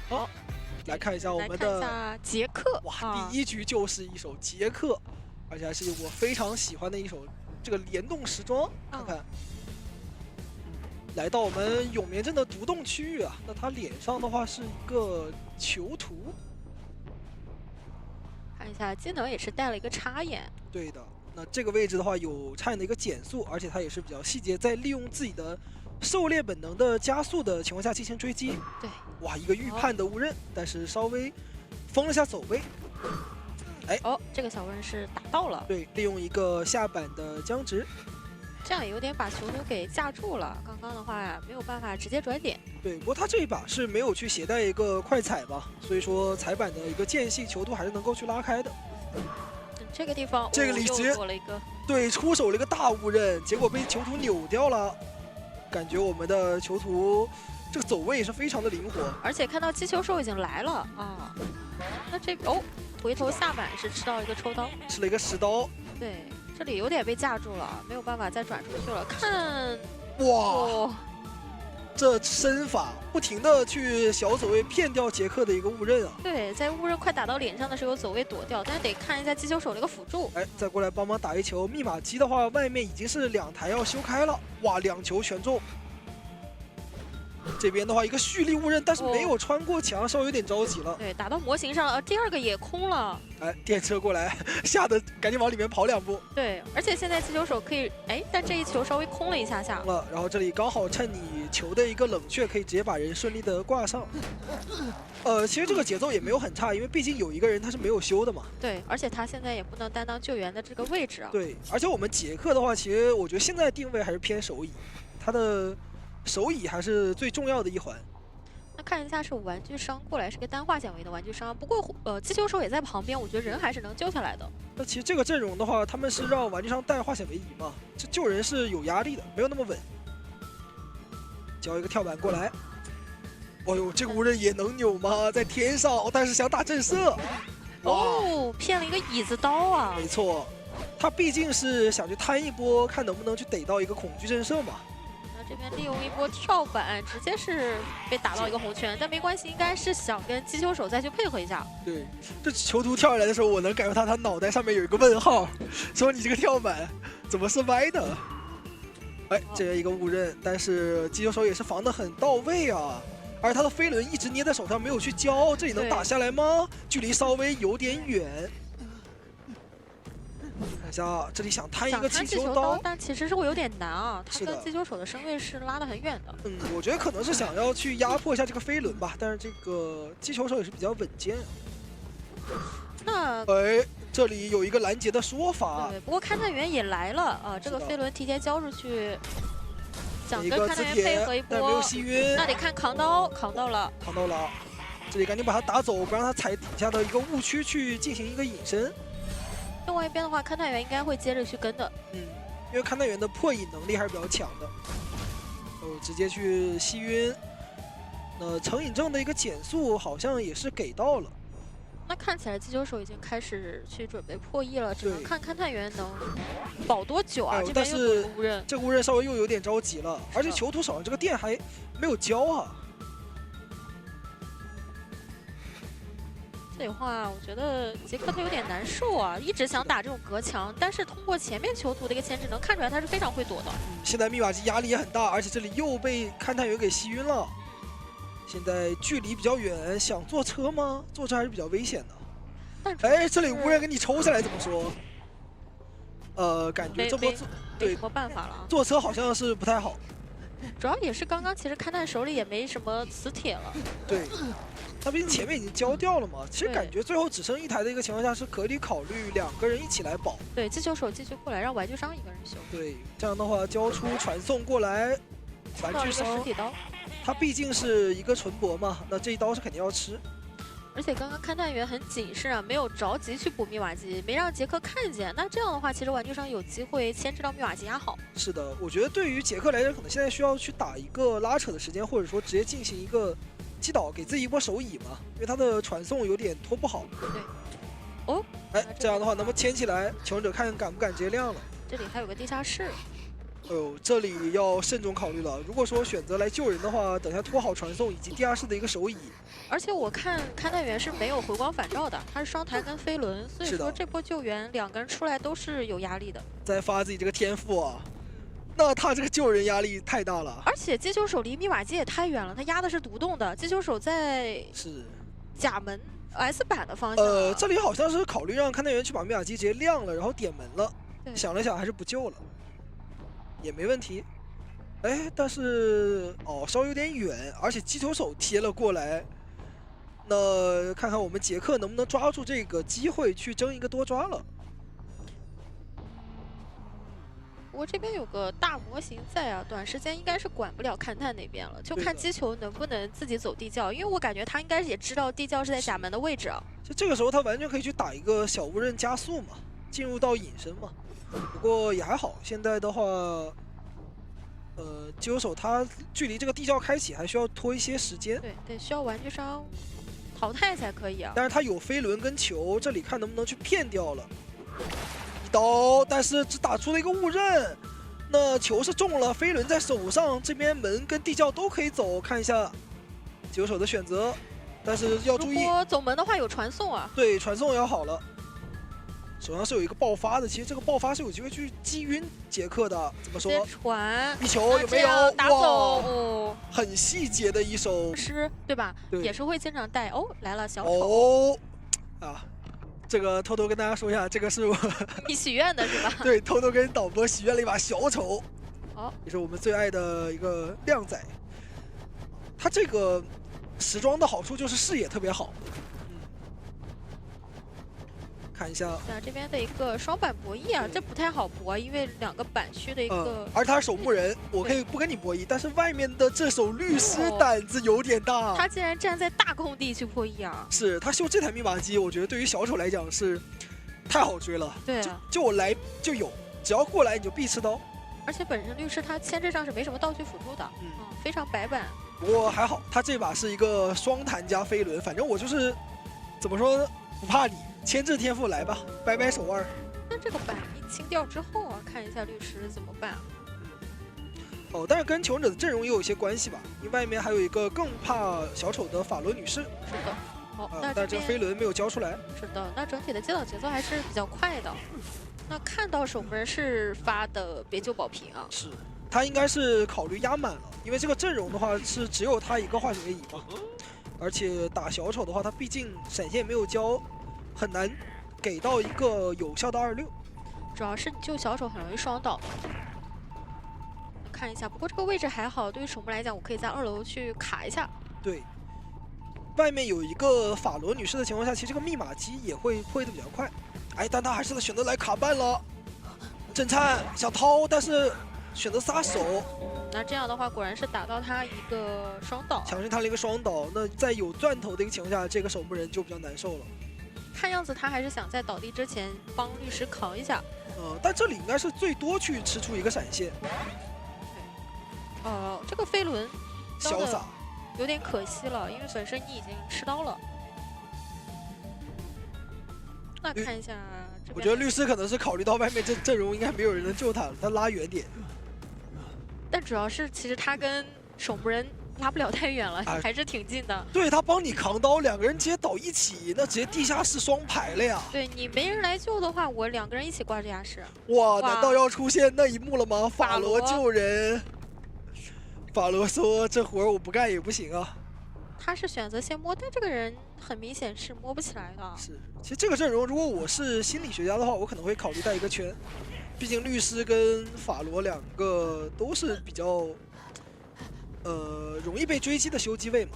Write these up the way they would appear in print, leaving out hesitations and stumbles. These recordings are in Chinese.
好，来看一下我们来看一的下杰克。哇，第一局就是一首杰克，而且还是我非常喜欢的一首这个联动时装，看看。来到我们永眠镇的独栋区域啊，那他脸上的话是一个囚徒，看一下技能也是带了一个插眼。对的。那这个位置的话有插眼的一个减速，而且他也是比较细节，在利用自己的狩猎本能的加速的情况下进行追击。对，哇，一个预判的误认，但是稍微封了下走位。哎，哦，这个小问是打到了。对，利用一个下板的僵直。这样也有点把囚徒给架住了。刚刚的话没有办法直接转点。对，不过他这一把是没有去携带一个快踩吧，所以说踩板的一个间隙，囚徒还是能够去拉开的。这个地方，这个里直接做了一个，对，出手了一个大误认，结果被囚徒扭掉了。感觉我们的囚徒这个走位也是非常的灵活，而且看到击球手已经来了啊。那这哦，回头下板是吃到一个抽刀，吃了一个石刀。对。这里有点被架住了，没有办法再转出去了。看，哇，这身法不停的去小走位骗掉杰克的一个误认啊。对，在误认快打到脸上的时候走位躲掉，但是得看一下击球手这个辅助。哎，再过来帮忙打一球。密码机的话，外面已经是2台要修开了。哇，2球全中。这边的话一个蓄力误认，但是没有穿过墙，稍微有点着急了。对，打到模型上了，第二个也空了。哎，电车过来，吓得赶紧往里面跑2步。对，而且现在击球手可以，哎，但这一球稍微空了一下下。了，然后这里刚好趁你球的一个冷却，可以直接把人顺利的挂上。其实这个节奏也没有很差，因为毕竟有一个人他是没有修的嘛。对，而且他现在也不能担当救援的这个位置啊。对，而且我们杰克的话，其实我觉得现在定位还是偏手椅，他的手椅还是最重要的一环。那看一下是玩具商过来，是个单化显微的玩具商。不过击球手也在旁边，我觉得人还是能救下来的。那其实这个阵容的话，他们是让玩具商带化显微仪嘛，这救人是有压力的，没有那么稳。交一个跳板过来，哦呦，这个无人也能扭吗？在天上，但是想打震慑。哦，骗了一个椅子刀啊！没错，他毕竟是想去摊一波，看能不能去逮到一个恐惧震慑嘛。这边利用一波跳板，直接是被打到一个红圈，但没关系，应该是想跟击球手再去配合一下。对，这囚徒跳下来的时候，我能感觉到他脑袋上面有一个问号，说你这个跳板怎么是歪的？哎，这一个误认，但是击球手也是防得很到位啊。而他的飞轮一直捏在手上，没有去交，这里能打下来吗？距离稍微有点远。看一下，这里想摊一个气球刀，但其实是会有点难啊。他跟击球手的身位是拉得很远的。我觉得可能是想要去压迫一下这个飞轮吧，但是这个击球手也是比较稳健。那哎，这里有一个拦截的说法。对，不过勘探员也来了啊，这个飞轮提前交出去，想跟勘探员配合一波，但没有吸晕。那得看扛刀，扛到了，扛到了。这里赶紧把他打走，不让他踩底下的一个误区去进行一个隐身。另外一边的话，勘探员应该会接着去跟的。因为勘探员的破引能力还是比较强的。直接去吸晕。那成瘾症的一个减速好像也是给到了。那看起来击球手已经开始去准备破译了，只能看勘探员能保多久啊？这边又有一个误认，这个误认稍微又有点着急了，而且囚徒手上这个电还没有交啊。这里话，我觉得杰克他有点难受啊，一直想打这种隔墙，但是通过前面囚徒的一个牵制，能看出来他是非常会躲的。现在密码机压力也很大，而且这里又被勘探员给吸晕了。现在距离比较远，想坐车吗？坐车还是比较危险的。哎，这里无人给你抽下来，怎么说？感觉这波没什么办法了。坐车好像是不太好。主要也是刚刚其实勘探手里也没什么磁铁了。对。他毕竟前面已经交掉了嘛，其实感觉最后只剩1台的一个情况下是可以考虑2个人一起来保。对，击球手继续过来，让玩具商一个人修。对，这样的话交出传送过来，玩具商实体刀，他毕竟是一个纯博嘛，那这一刀是肯定要吃。而且刚刚勘探员很谨慎啊，没有着急去补密码机，没让杰克看见。那这样的话，其实玩具商有机会牵制到密码机压好。是的，我觉得对于杰克来讲，可能现在需要去打一个拉扯的时间，或者说直接进行一个击倒，给自己一波手椅嘛，因为他的传送有点拖不好。对。哦。哎，这样的话能不能牵起来？求生者看敢不敢直接亮了。这里还有个地下室。哎呦，这里要慎重考虑了。如果说选择来救人的话，等下拖好传送以及地下室的一个手椅。而且我看勘探员是没有回光返照的，他是双台跟飞轮，所以是的说这波救援两个人出来都是有压力的。再发自己这个天赋啊，那他这个救人压力太大了。而且击球手离密码机也太远了，他压的是独栋的，击球手在是甲门 S 板的方向。这里好像是考虑让勘探员去把密码机直接亮了，然后点门了。对想了想，还是不救了，也没问题。哎，但是哦，稍微有点远，而且击球手贴了过来。那看看我们杰克能不能抓住这个机会去争一个多抓了。不过这边有个大模型在啊，短时间应该是管不了勘探那边了，就看击球能不能自己走地窖，因为我感觉他应该也知道地窖是在甲门的位置啊。就这个时候，他完全可以去打一个小雾刃加速嘛，进入到隐身嘛。不过也还好，现在的话，击球手他距离这个地窖开启还需要拖一些时间。对，得需要玩具商淘汰才可以啊。但是他有飞轮跟球，这里看能不能去骗掉了。一刀，但是只打出了一个误刃。那球是中了，飞轮在手上，这边门跟地窖都可以走。看一下击球手的选择，但是要注意，如果走门的话有传送啊。对，传送要好了。手上是有一个爆发的，其实这个爆发是有机会去击晕杰克的。怎么说？传一球有没有？打走哦，很细节的一手是，对吧？对也是会经常带哦。来了，小丑哦，啊，这个偷偷跟大家说一下，这个是我你许愿的是吧？对，偷偷跟导播许愿了一把小丑，好，也是我们最爱的一个靓仔。他这个时装的好处就是视野特别好。看一下，那这边的一个双板博弈啊，这不太好博，因为两个板区的一个。而他是守墓人，我可以不跟你博弈，但是外面的这手律师胆子有点大。他竟然站在大空地去破译啊！是他修这台密码机，我觉得对于小丑来讲是太好追了。对啊，就我来就有，只要过来你就必吃刀。而且本身律师他牵制上是没什么道具辅助的，非常白板。不过还好，他这把是一个双弹加飞轮，反正我就是怎么说呢，不怕你。牵制天赋来吧，掰掰手腕。那这个板一清掉之后啊，看一下律师怎么办啊？哦，但是跟求生者的阵容也有一些关系吧，因为外面还有一个更怕小丑的法罗女士。是的。好，但这个飞轮没有交出来。是的，那整体的接导节奏还是比较快的。那看到守门人是发的别救保平啊。是，他应该是考虑压满了，因为这个阵容的话是只有他一个化血乙嘛，而且打小丑的话，他毕竟闪现没有交。很难给到一个有效的26，主要是你救小丑很容易双倒。看一下，不过这个位置还好，对于守墓来讲，我可以在2楼去卡一下。对，外面有一个法罗女士的情况下，其实这个密码机也会破的比较快。哎，但他还是选择来卡半了，震颤想掏，但是选择撒手。那这样的话，果然是打到他一个双倒，强行他了一个双倒。那在有钻头的一个情况下，这个守墓人就比较难受了。看样子他还是想在倒地之前帮律师扛一下。但这里应该是最多去吃出一个闪现。这个飞轮潇洒，有点可惜了，因为本身你已经吃刀了。那看一下这边，我觉得律师可能是考虑到外面这阵容应该没有人能救他了，他拉远点。但主要是其实他跟守墓人拉不了太远了，还是挺近的。对，他帮你扛刀，两个人直接倒一起，那直接地下室双排了呀。对你没人来救的话，我两个人一起挂地下室。哇，难道要出现那一幕了吗？法罗救人。法罗说：“这活儿我不干也不行啊。”他是选择先摸，但这个人很明显是摸不起来的。是，其实这个阵容，如果我是心理学家的话，我可能会考虑带一个圈，毕竟律师跟法罗两个都是比较。容易被追击的修机位嘛。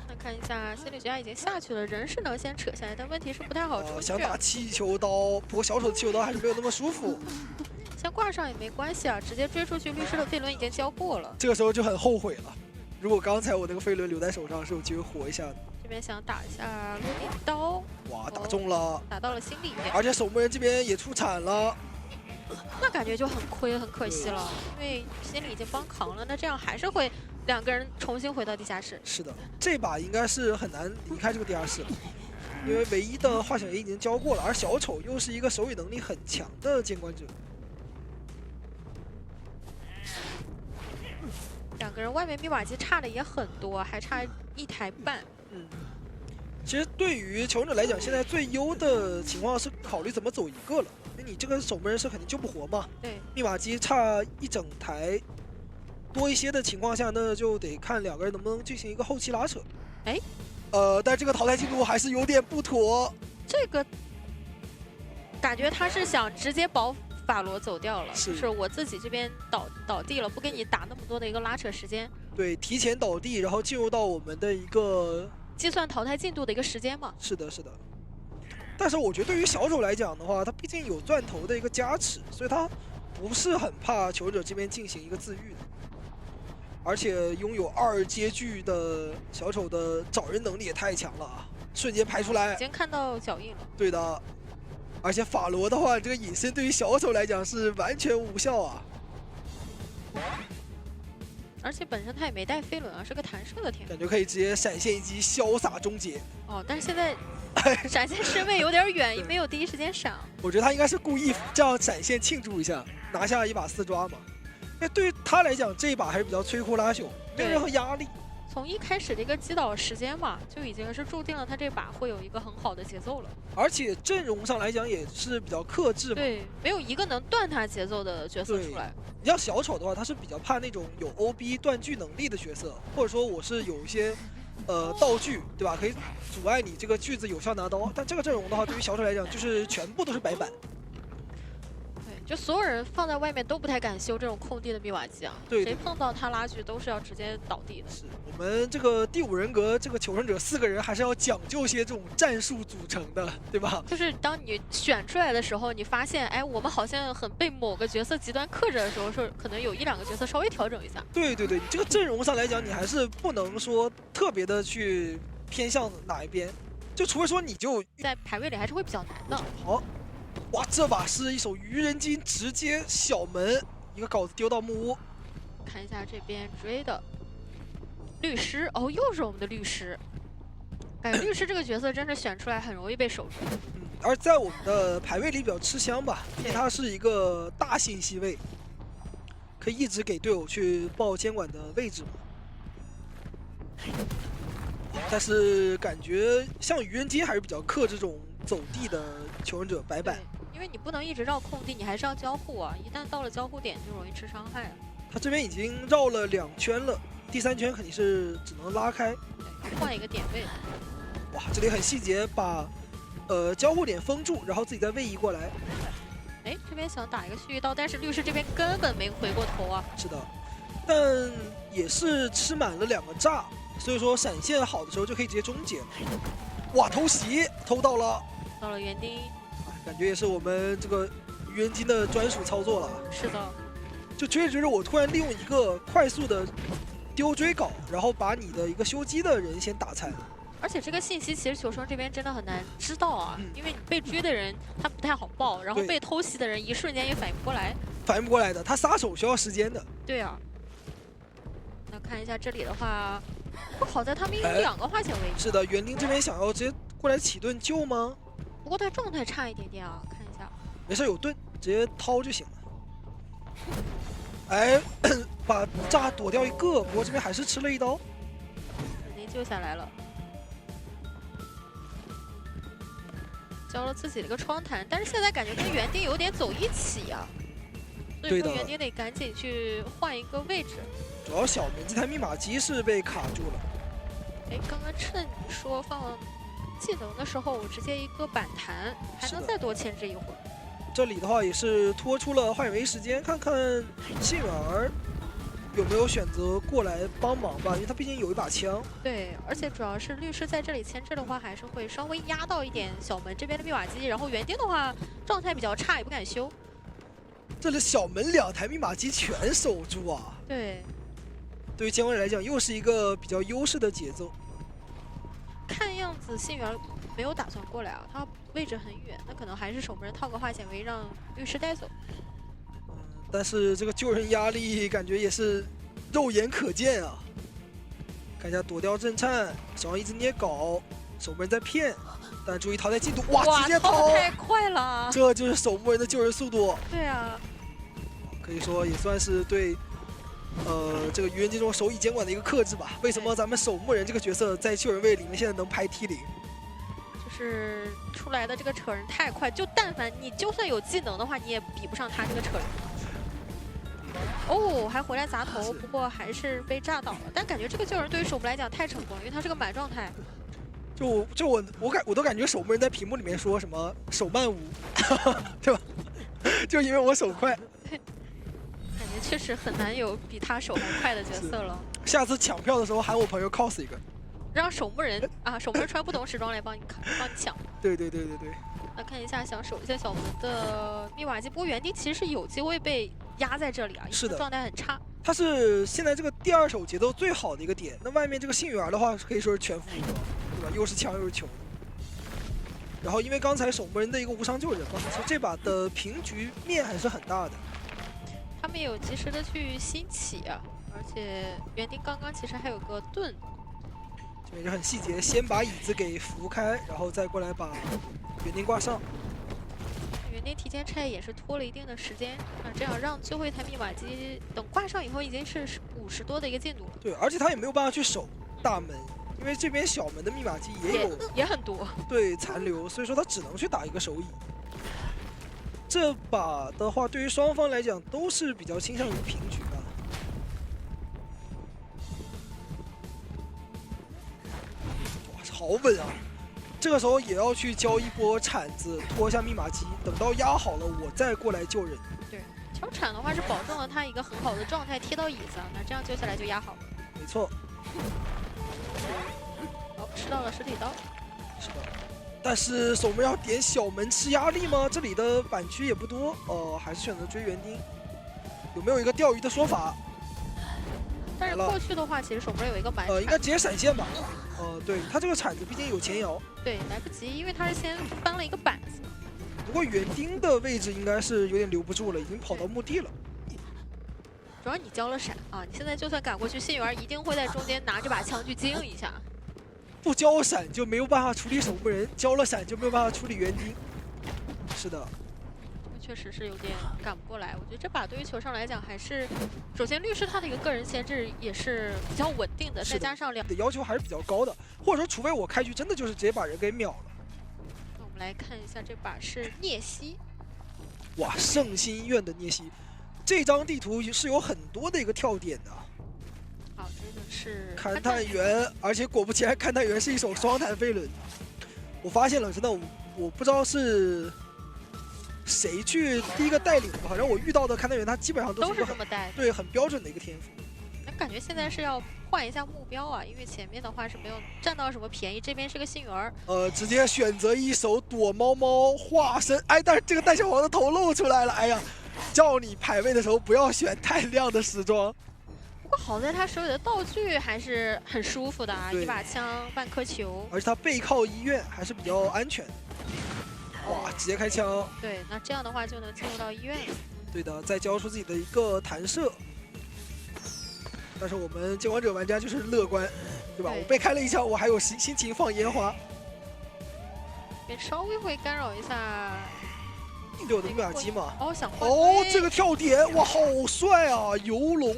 那看一下，心理学家已经下去了，人是能先扯下来，但问题是不太好出去。想打气球刀，不过小丑的气球刀还是没有那么舒服。先挂上也没关系啊，直接追出去，律师的飞轮已经交过了。这个时候就很后悔了，如果刚才我那个飞轮留在手上，是有机会活一下的。这边想打一下落地刀，哇，打中了，打到了心里面，而且守墓人这边也出铲了。那感觉就很亏，很可惜了，因为心里已经帮扛了，那这样还是会两个人重新回到地下室。是的，这把应该是很难离开这个地下室了，因为唯一的化险 A 已经交过了，而小丑又是一个手语能力很强的监管者。两个人外面密码机差的也很多，还差1台半。其实对于求生者来讲，现在最优的情况是考虑怎么走一个了，因为你这个守门人是肯定救不活嘛。对，密码机差一整台多一些的情况下，那就得看两个人能不能进行一个后期拉扯。哎，但这个淘汰进度还是有点不妥。这个感觉他是想直接保法罗走掉了，就是我自己这边倒地了，不给你打那么多的一个拉扯时间。对，提前倒地，然后进入到我们的一个计算淘汰进度的一个时间嘛。是的，是的。但是我觉得对于小丑来讲的话，他毕竟有钻头的一个加持，所以他不是很怕求生者这边进行一个自愈的。而且拥有2阶距的小丑的找人能力也太强了啊！瞬间排出来，已经看到脚印了。对的。而且法罗的话，这个隐身对于小丑来讲是完全无效啊。而且本身他也没带飞轮啊，是个弹射的天赋，感觉可以直接闪现一击潇洒终结。哦，但是现在闪现身位有点远，没有第一时间闪。我觉得他应该是故意这样闪现庆祝一下，拿下一把4抓嘛。因为对于他来讲，这一把还是比较摧枯拉朽，没有任何压力。从一开始的一个击倒时间嘛，就已经是注定了他这把会有一个很好的节奏了。而且阵容上来讲也是比较克制嘛。对，没有一个能断他节奏的角色出来。你像小丑的话，他是比较怕那种有 OB 断句能力的角色，或者说我是有一些道具，对吧？可以阻碍你这个句子有效拿刀。但这个阵容的话，对于小丑来讲，就是全部都是白板。就所有人放在外面都不太敢修这种空地的密码机啊，对，谁碰到他拉锯都是要直接倒地的。是我们这个第5人格这个求生者4个人还是要讲究些这种战术组成的，对吧？就是当你选出来的时候，你发现哎，我们好像很被某个角色极端克制的时候，是可能有1、2个角色稍微调整一下。对对对，你这个阵容上来讲，你还是不能说特别的去偏向哪一边，就除非说你就在排位里还是会比较难的。好。哇，这把是一手愚人金，直接小门一个镐子丢到木屋。看一下这边追的律师，哦，又是我们的律师。感觉律师这个角色真是选出来很容易被守住。而在我们的排位里比较吃香吧，因为它是一个大信息位，可以一直给队友去报监管的位置嘛。但是感觉像愚人金还是比较克这种走地的求生者白板。因为你不能一直绕空地，你还是要交互啊！一旦到了交互点，就容易吃伤害了。他这边已经绕了2圈了，第3圈肯定是只能拉开，换一个点位。哇，这里很细节，把交互点封住，然后自己再位移过来。哎，这边想打一个蓄意刀，但是律师这边根本没回过头啊。是的，但也是吃满了2个炸，所以说闪现好的时候就可以直接终结了。哇，偷袭偷到了，到了园丁。感觉也是我们这个愚人金的专属操作了。是的，就追着追着，我突然利用一个快速的丢追镐，然后把你的一个修机的人先打残。而且这个信息其实求生这边真的很难知道啊，因为你被追的人他不太好报，然后被偷袭的人一瞬间也反应不过来。反应不过来的，他撒手需要时间的。对啊。那看一下这里的话，不好在他们有2个化险为夷。是的，园丁这边想要直接过来起盾救吗？不过他状态差一点点啊，看一下。没事，有盾，直接掏就行了。哎，把炸躲掉一个，不过这边还是吃了一刀。肯定救下来了。交了自己的一个窗弹，但是现在感觉跟园丁有点走一起啊，所以说园丁得赶紧去换一个位置。主要小门这台密码机是被卡住了。哎，刚刚趁你说放技能的时候，我直接一个板弹，还能再多牵制一会儿。这里的话也是拖出了化险为夷时间，看看信远儿有没有选择过来帮忙吧，因为他毕竟有一把枪。对，而且主要是律师在这里牵制的话，还是会稍微压到一点小门这边的密码机。然后园丁的话状态比较差，也不敢修。这里小门2台密码机全守住啊！对，对于监管者来讲，又是一个比较优势的节奏。看样子信源没有打算过来啊，他位置很远，那可能还是守门人套个化险为夷让律师带走。但是这个救人压力感觉也是肉眼可见啊！看一下躲掉震颤，手上一直捏镐，守门人在骗，但注意淘汰进度，哇，直接掏太快了！这就是守门人的救人速度。对啊，可以说也算是对这个愚人节中手椅监管的一个克制吧。为什么咱们守墓人这个角色在救人位里面现在能排T0？就是出来的这个扯人太快，就但凡你就算有技能的话，你也比不上他这个扯人。哦，还回来砸头，不过还是被炸倒了。但感觉这个救人对于守墓来讲太成功了，因为他是个满状态。我都感觉守墓人在屏幕里面说什么手慢无，对吧？就因为我手快。感觉确实很难有比他手还快的角色了。下次抢票的时候喊我朋友 cos 一个，让守墓人啊，守墓人穿不同时装来帮你抢。对。那看一下，想守一下小门的密瓦基，不过园丁其实是有机会被压在这里啊，因为状态很差。他是现在这个第2手节奏最好的一个点。那外面这个幸运儿的话，可以说是全负荷，对吧？又是强又是球。然后因为刚才守墓人的一个无伤救人嘛，所以这把的平局面还是很大的。他们也有及时的去兴起啊，而且园丁刚刚其实还有个盾。这边也很细节，先把椅子给扶开，然后再过来把园丁挂上。园丁提前拆也是拖了一定的时间，那这样让最后一台密码机等挂上以后，已经是50多的一个进度了。对，而且他也没有办法去守大门，因为这边小门的密码机也很多，对残留，所以说他只能去打一个手椅。这把的话，对于双方来讲都是比较倾向于平局吧。哇，好稳啊！这个时候也要去交一波铲子，拖一下密码机，等到压好了我再过来救人。对，敲铲的话是保证了他一个很好的状态贴到椅子，那这样救下来就压好了。没错。哦，吃到了实体刀。是的。但是守墓要点小门吃压力吗？这里的板区也不多，还是选择追园丁。有没有一个钓鱼的说法？但是过去的话，其实守墓有一个满应该直接闪现吧？对他这个铲子毕竟有前摇。对，来不及，因为他是先搬了一个板子。不过园丁的位置应该是有点留不住了，已经跑到墓地了。主要你交了闪啊，你现在就算赶过去，信源一定会在中间拿这把枪去惊一下。不交闪就没有办法处理守墓人，交了闪就没有办法处理园丁。是的，确实是有点赶不过来。我觉得这把对于球上来讲，还是首先律师他的一个个人限制也是比较稳定的，再加上的要求还是比较高的，或者说除非我开局真的就是直接把人给秒了。那我们来看一下这把是聂西，哇，圣心医院的聂西，这张地图是有很多的一个跳点的。好，这个是勘探员，而且果不其然，勘探员是一手双弹飞轮。我发现了，真的，我不知道是谁去第一个带领的，反正我遇到的勘探员他基本上都是这么带，对，很标准的一个天赋。那感觉现在是要换一下目标啊，因为前面的话是没有占到什么便宜，这边是个幸运儿。直接选择一手躲猫猫化身，哎，但是这个带小黄的头露出来了，哎呀，叫你排位的时候不要选太亮的时装。不过好在他手里的道具还是很舒服的啊，一把枪，半颗球，而且他背靠医院还是比较安全。哇，直接开枪。对，那这样的话就能进入到医院了。对的，再交出自己的一个弹射。但是我们监管者玩家就是乐观，对吧？我被开了一枪，我还有心情放烟花。也稍微会干扰一下对我的密码机嘛。想换。这个跳点，哇，好帅啊！游龙。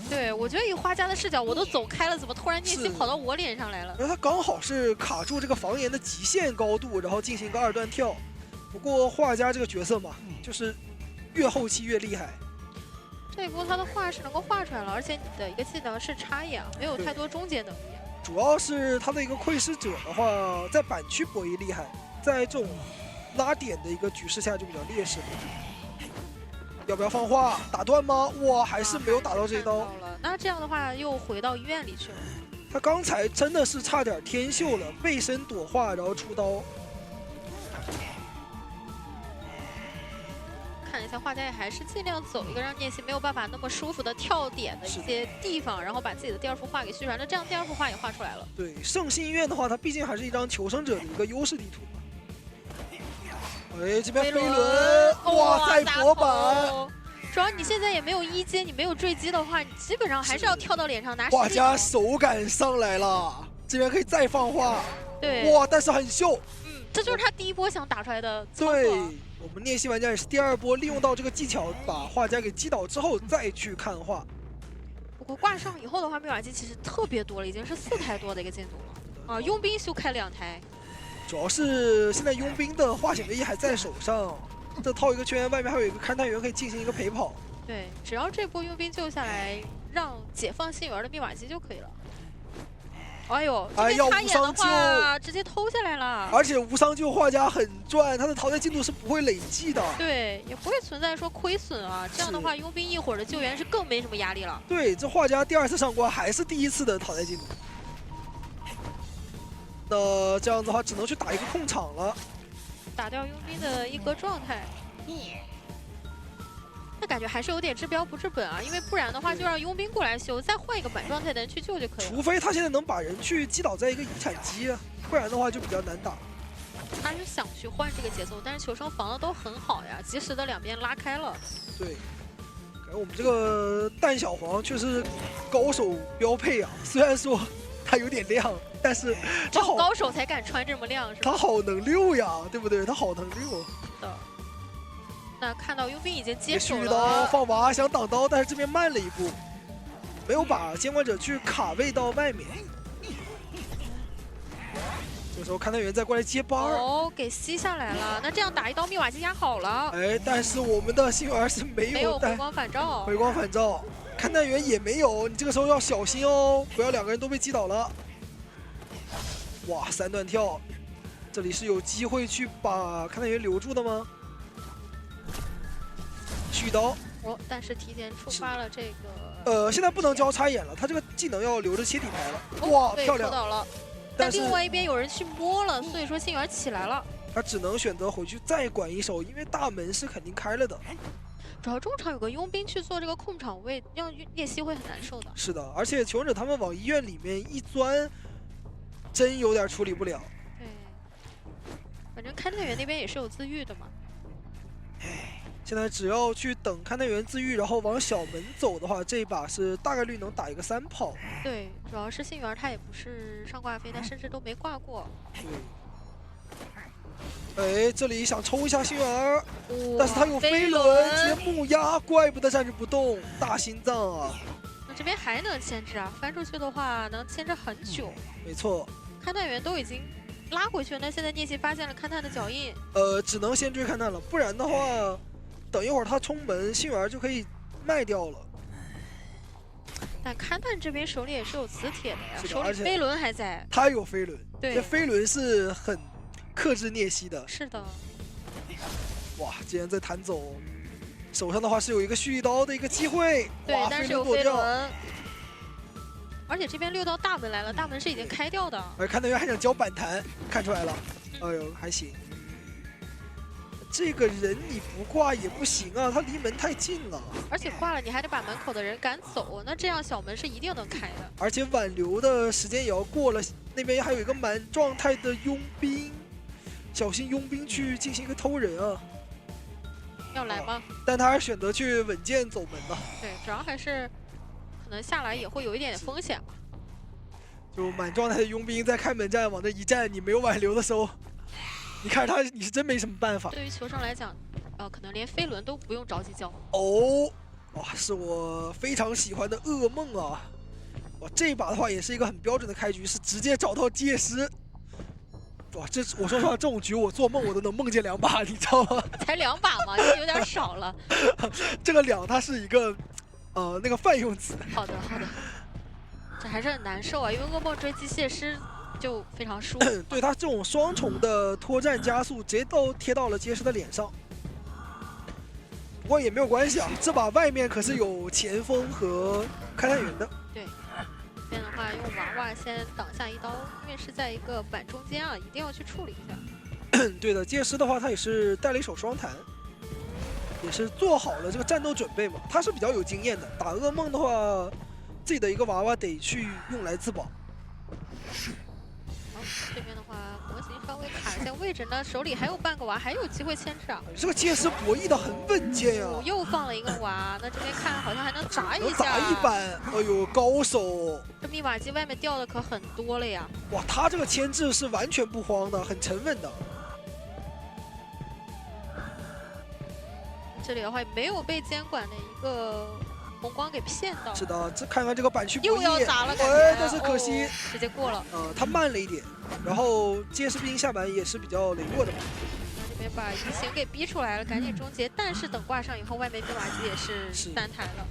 对，我觉得以花家的视角，我都走开了，怎么突然聂西跑到我脸上来了？然后他刚好是卡住这个房檐的极限高度，然后进行一个2段跳。不过画家这个角色嘛，就是越后期越厉害。这一波他的画是能够画出来了，而且你的一个技能是插眼，没有太多终结能力。主要是他的一个窥视者的话，在板区博弈厉害，在这种拉点的一个局势下就比较劣势了。要不要放话打断吗？哇，还是没有打到这一刀。那这样的话又回到医院里去了。他刚才真的是差点天秀了，背身躲画，然后出刀。看一下画家也还是尽量走一个让聂西没有办法那么舒服的跳点的一些地方，然后把自己的第2幅画给续传了，这样第2幅画也画出来了。对，圣心医院的话，它毕竟还是一张求生者的一个优势地图嘛。哎，这边飞轮，哇，在佛板。主要你现在也没有一阶，你没有坠机的话，你基本上还是要跳到脸上拿。画家手感上来了，这边可以再放话。对，哇，但是很秀。这就是他第1波想打出来的操作。对，我们聂西玩家也是第2波利用到这个技巧，把画家给击倒之后再去看画。不过挂上以后的话，密码机其实特别多了，已经是4台多的一个进度了。啊，佣兵修开2台。主要是现在佣兵的化险为夷还在手上，这套一个圈，外面还有一个勘探员可以进行一个陪跑。对，只要这波佣兵救下来，让解放信源的密码机就可以了。哎呦，这边插眼的话，直接偷下来了。而且无伤救画家很赚，他的淘汰进度是不会累计的。对，也不会存在说亏损啊。这样的话，佣兵一会儿的救援是更没什么压力了。对，这画家第2次上关还是第1次的淘汰进度。那这样子的话，只能去打一个控场了，打掉佣兵的一格状态。那感觉还是有点治标不治本啊，因为不然的话就让佣兵过来修，再换一个满状态的人去救就可以了。除非他现在能把人去击倒在一个遗产机，不然的话就比较难打。他是想去换这个节奏，但是求生防的都很好呀，及时的两边拉开了。对，感觉我们这个蛋小黄确实高手标配啊，虽然说他有点亮，但是他好高手才敢穿这么亮，是吧？他好能溜呀，对不对？他好能溜。的。那看到佣兵已经接手了，续刀放娃想挡刀，但是这边慢了一步，没有把监管者去卡位到外面。这时候勘探员再过来接班哦，给吸下来了。那这样打一刀密码机压好了。哎，但是我们的星儿是没有回光返照，回光返照，勘探员也没有，你这个时候要小心哦，不要2个人都被击倒了。哇，3段跳，这里是有机会去把勘探员留住的吗？续刀哦，但是提前触发了这个。现在不能交插眼了，他这个技能要留着切底牌了。哇，漂亮！抽到了，但另外一边有人去摸了，所以说星源起来了。他只能选择回去再管一手，因为大门是肯定开了的。主要中场有个佣兵去做这个控场位，让叶曦会很难受的。是的，而且求生者他们往医院里面一钻，真有点处理不了。对，反正勘探员那边也是有自愈的嘛。现在只要去等勘探员自愈，然后往小门走的话，这一把是大概率能打一个3炮。对，主要是信源他也不是上挂飞，他甚至都没挂过。对。哎，这里想抽一下星源，但是他有飞轮，直接木压，怪不得站着不动，大心脏啊！那这边还能牵制啊？翻出去的话能牵制很久。没错，勘探员都已经拉回去了，那现在聂曦发现了勘探的脚印，只能先追勘探了，不然的话。等一会儿他冲门，星源就可以卖掉了。但勘探这边手里也是有磁铁的呀，手里飞轮还在。他有飞轮，对，这飞轮是很克制聂曦的。是的。哇，竟然在弹走，手上的话是有一个蓄刀的一个机会。对，但是有飞轮。而且这边溜到大门来了，大门是已经开掉的。而勘探员还想交板弹，看出来了。哎呦，还行。这个人你不挂也不行啊，他离门太近了。而且挂了你还得把门口的人赶走，那这样小门是一定能开的。而且挽留的时间也要过了，那边还有一个满状态的佣兵，小心佣兵去进行一个偷人啊。要来吗？但他还是选择去稳健走门了。对，主要还是可能下来也会有一点风险吧。就满状态的佣兵在开门战往这一站，你没有挽留的时候。你看他，你是真没什么办法。对于球生来讲，可能连飞轮都不用着急交。哦，哇，是我非常喜欢的噩梦啊！哇，这一把的话也是一个很标准的开局，是直接找到借尸。哇，这我说实话，这种局我做梦我都能梦见2把，你知道吗？才2把吗？就有点少了。这个2它是一个，那个泛用词。好的，好的。这还是很难受啊，因为噩梦追击械师。就非常舒服。对他这种双重的脱战加速，直接都贴到了杰斯的脸上。不过也没有关系啊，这把外面可是有前锋和勘探员的。对，这边的话用娃娃先挡下一刀，因为是在一个板中间啊，一定要去处理一下。对的，杰斯的话他也是带了一手双弹，也是做好了这个战斗准备嘛。他是比较有经验的，打噩梦的话，自己的一个娃娃得去用来自保。这边的话，模型稍微卡一下位置呢，手里还有半个娃，还有机会牵制啊。这个剑师博弈的很稳健呀、又放了一个娃，那这边看好像还能砸一下。砸一板，哎呦，高手！这密码机外面掉的可很多了呀。哇，他这个牵制是完全不慌的，很沉稳的。这里的话也没有被监管的一个红光给骗到。是的，这看看这个板区博又要弈，砸了，感哎，觉。但是可惜，直接过了。他慢了一点，然后剑士毕竟下板也是比较羸弱的嘛。这边把移形给逼出来了，赶紧终结。但是等挂上以后，外面密码机也是单台了。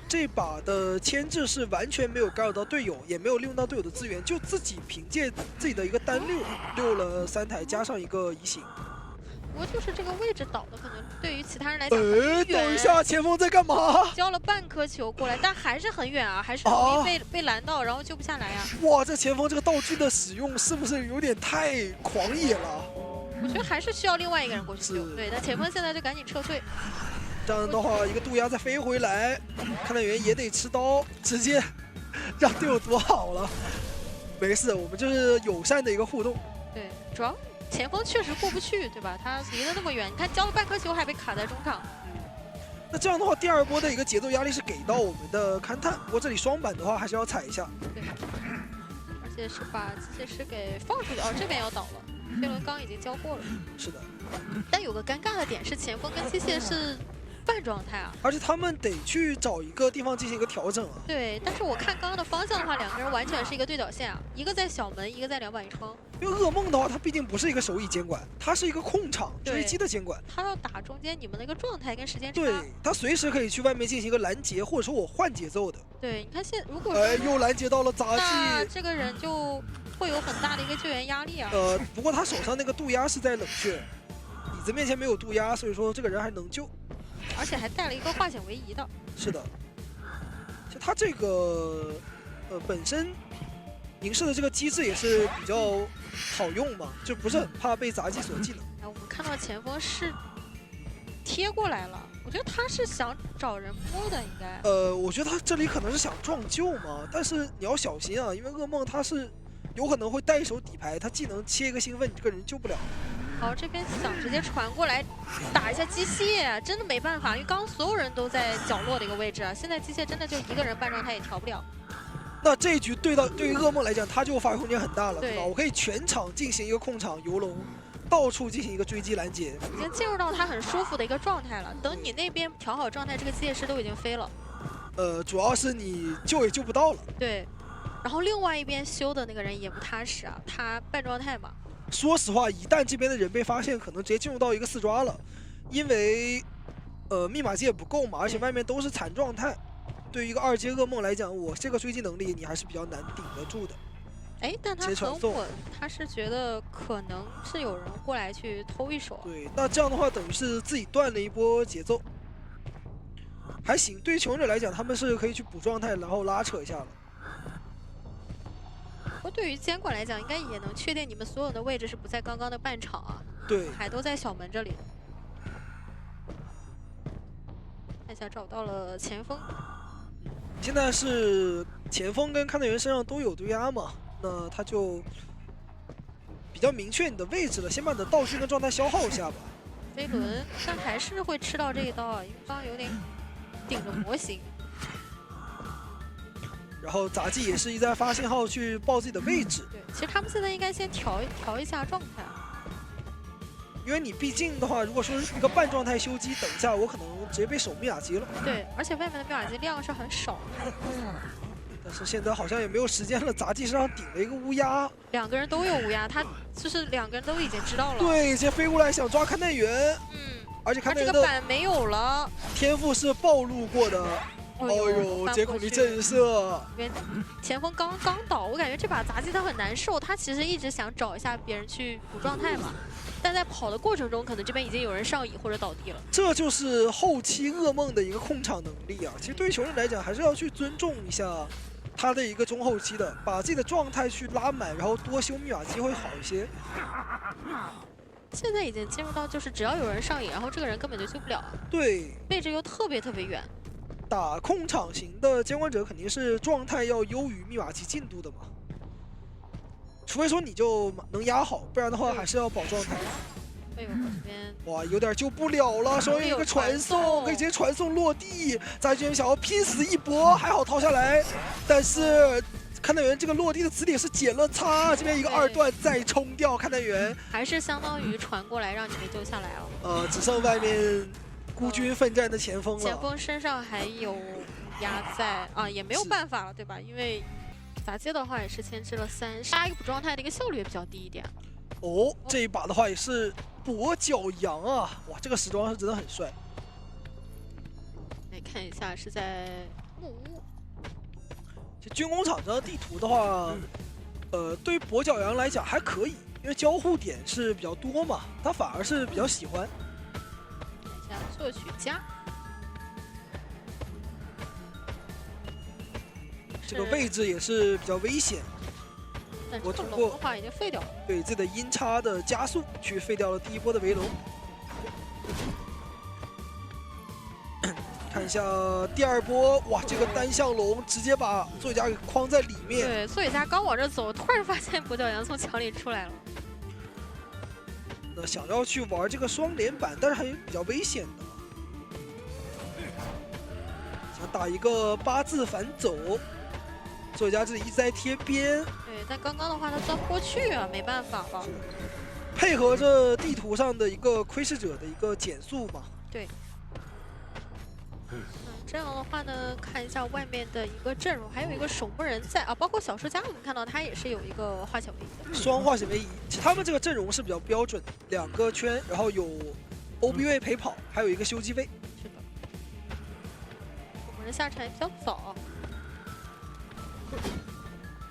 这把的牵制是完全没有干扰到队友，也没有利用到队友的资源，就自己凭借自己的一个单溜了3台，加上一个移形。不过就是这个位置倒的，可能对于其他人来讲很远。等一下，前锋在干嘛？交了半颗球过来，但还是很远啊，还是容易被拦到，然后救不下来啊。哇，这前锋这个道具的使用是不是有点太狂野了？我觉得还是需要另外一个人过去救。对，那前锋现在就赶紧撤退。这样的话，一个渡鸦再飞回来，看台员也得吃刀，直接让队友躲好了。没事，我们就是友善的一个互动。对，主要前锋确实过不去，对吧？他离得那么远，你看交了半颗球还被卡在中场。那这样的话，第2波的一个节奏压力是给到我们的勘探，不过这里双板的话还是要踩一下。对，而且是把机械师给放出去。哦，这边要倒了，飞轮刚已经交过了。是的。但有个尴尬的点是，前锋跟机械是半状态啊，而且他们得去找一个地方进行一个调整啊。对，但是我看刚刚的方向的话，2个人完全是一个对角线啊，一个在小门，一个在2板一窗。因为噩梦的话，它毕竟不是一个手椅监管，它是一个控场追击的监管。他要打中间你们的一个状态跟时间差。对，他随时可以去外面进行一个拦截，或者说我换节奏的。对，你看如果又拦截到了杂技，那这个人就会有很大的一个救援压力啊。不过他手上那个渡鸦是在冷却，椅子面前没有渡鸦，所以说这个人还能救。而且还带了一个化险为夷的。是的，就他这个本身凝视的这个机制也是比较好用嘛，就不是很怕被杂技所技能。我们看到前锋是贴过来了，我觉得他是想找人摸的，应该。我觉得他这里可能是想撞救嘛，但是你要小心啊，因为噩梦他是有可能会带手底牌，他技能切一个兴奋，你这个人救不了。好，这边想直接传过来打一下机械，真的没办法，因为刚刚所有人都在角落的一个位置啊，现在机械真的就一个人半状态也调不了。那这一局对于噩梦来讲，他就发挥空间很大了，对吧？我可以全场进行一个控场游龙，到处进行一个追击拦截，已经进入到他很舒服的一个状态了。等你那边调好状态，这个机械师都已经飞了。主要是你救也救不到了。对，然后另外一边修的那个人也不踏实啊，他半状态嘛。说实话，一旦这边的人被发现，可能直接进入到一个4抓了，因为密码机也不够嘛，而且外面都是残状态。对于一个2阶噩梦来讲，我这个追击能力你还是比较难顶得住的。哎，但他很稳，他是觉得可能是有人过来去偷一手啊。对，那这样的话等于是自己断了一波节奏，还行。对于求生者来讲，他们是可以去补状态，然后拉扯一下了。不过对于监管来讲，应该也能确定你们所有的位置是不在刚刚的半场啊。对，还都在小门这里。看一下找到了前锋。现在是前锋跟勘探员身上都有对压嘛，那他就比较明确你的位置了，先把你的道具跟状态消耗一下吧。飞轮，但还是会吃到这一刀啊，因为刚刚有点顶着模型。然后杂技也是一直在发信号去报自己的位置。对，其实他们现在应该先调一下状态，因为你毕竟的话，如果说一个半状态修机，等一下我可能直接被守密码机了。对，而且外面的密码机量是很少的。但是现在好像也没有时间了，杂技身上顶了一个乌鸦。2个人都有乌鸦，他就是2个人都已经知道了。对，直接飞过来想抓勘探员。而且勘探员的这个板没有了，天赋是暴露过的。哦呦，杰库尼震慑！前锋刚倒，我感觉这把杂技他很难受，他其实一直想找一下别人去补状态嘛，但在跑的过程中，可能这边已经有人上椅或者倒地了。这就是后期噩梦的一个控场能力啊！其实对于球员来讲，还是要去尊重一下他的一个中后期的，把自己的状态去拉满，然后多修密码机会好一些。现在已经进入到就是只要有人上瘾，然后这个人根本就救不了。对，位置又特别远。打控场型的监管者肯定是状态要优于密码机进度的嘛，除非说你就能压好，不然的话还是要保状态。哎呦，这边哇，有点救不了了，手里有一个传送，可以直接传送落地，在这边想要拼死一搏，还好逃下来，但是勘探员这个落地的词典是减了擦，这边一个2段再冲掉勘探员，还是相当于传过来让你们救下来了。只剩外面孤军奋战的前锋了。前锋身上还有压在啊，也没有办法了，对吧？因为杂技的话也是牵制了3，杀一个补状态的一个效率也比较低一点。哦，这一把的话也是跛脚羊啊！哇，这个时装是真的很帅。来看一下是在木屋。这军工厂这地图的话，对于跛脚羊来讲还可以，因为交互点是比较多嘛，他反而是比较喜欢。看一下作曲家。 这个位置也是比较危险，但这个龙的话已经废掉了。对自己的音叉的加速去废掉了第一波的围龙。看一下第二波，哇，这个单向龙直接把作曲家给框在里面。对，作曲家刚往这走，突然发现跛脚羊从墙里出来了。想要去玩这个双连板，但是还比较危险的。想打一个8字反走。 作曲家这里一直在贴边，对，但刚刚的话他钻不过去啊，没办法了。配合着地图上的一个窥视者的一个减速嘛。对。这样的话呢，看一下外面的一个阵容，还有一个守墓人在啊，包括小说家，我们看到他也是有一个化险为夷的。双化险为夷，其实他们这个阵容是比较标准的，2个圈，然后有 OB 位陪跑，还有一个修机位。是的。守墓人下场也比较早。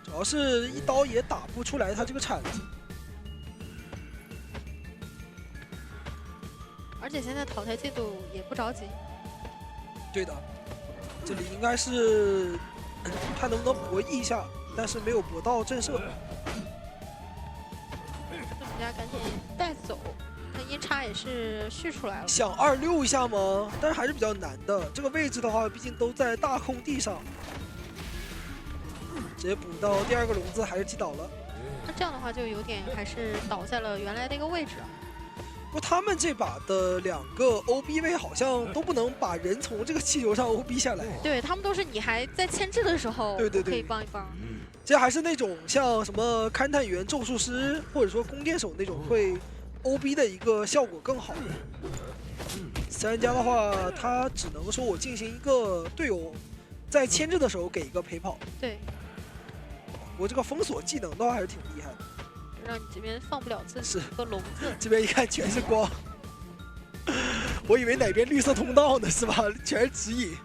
主要是一刀也打不出来他这个铲子，而且现在淘汰进度也不着急。对的，这里应该是看能不能博弈一下，但是没有博到震慑。作曲家赶紧带走，那音叉也是续出来了。想26一下吗？但是还是比较难的。这个位置的话，毕竟都在大空地上。 直接补到第2个笼子，还是击倒了。那这样的话，就有点还是倒在了原来的一个位置。不过他们这把的2个 OB 位好像都不能把人从这个气球上 OB 下来。对他们都是你还在牵制的时候，对，可以帮一帮。这还是那种像什么勘探员、咒术师或者说弓箭手那种会 OB 的一个效果更好。3人家的话，他只能说我进行一个队友在牵制的时候给一个陪跑。对。 我这个封锁技能的话还是挺厉害的，让你这边放不了自己一个笼子。这边一看全是光，我以为哪边绿色通道呢，是吧？全是指引。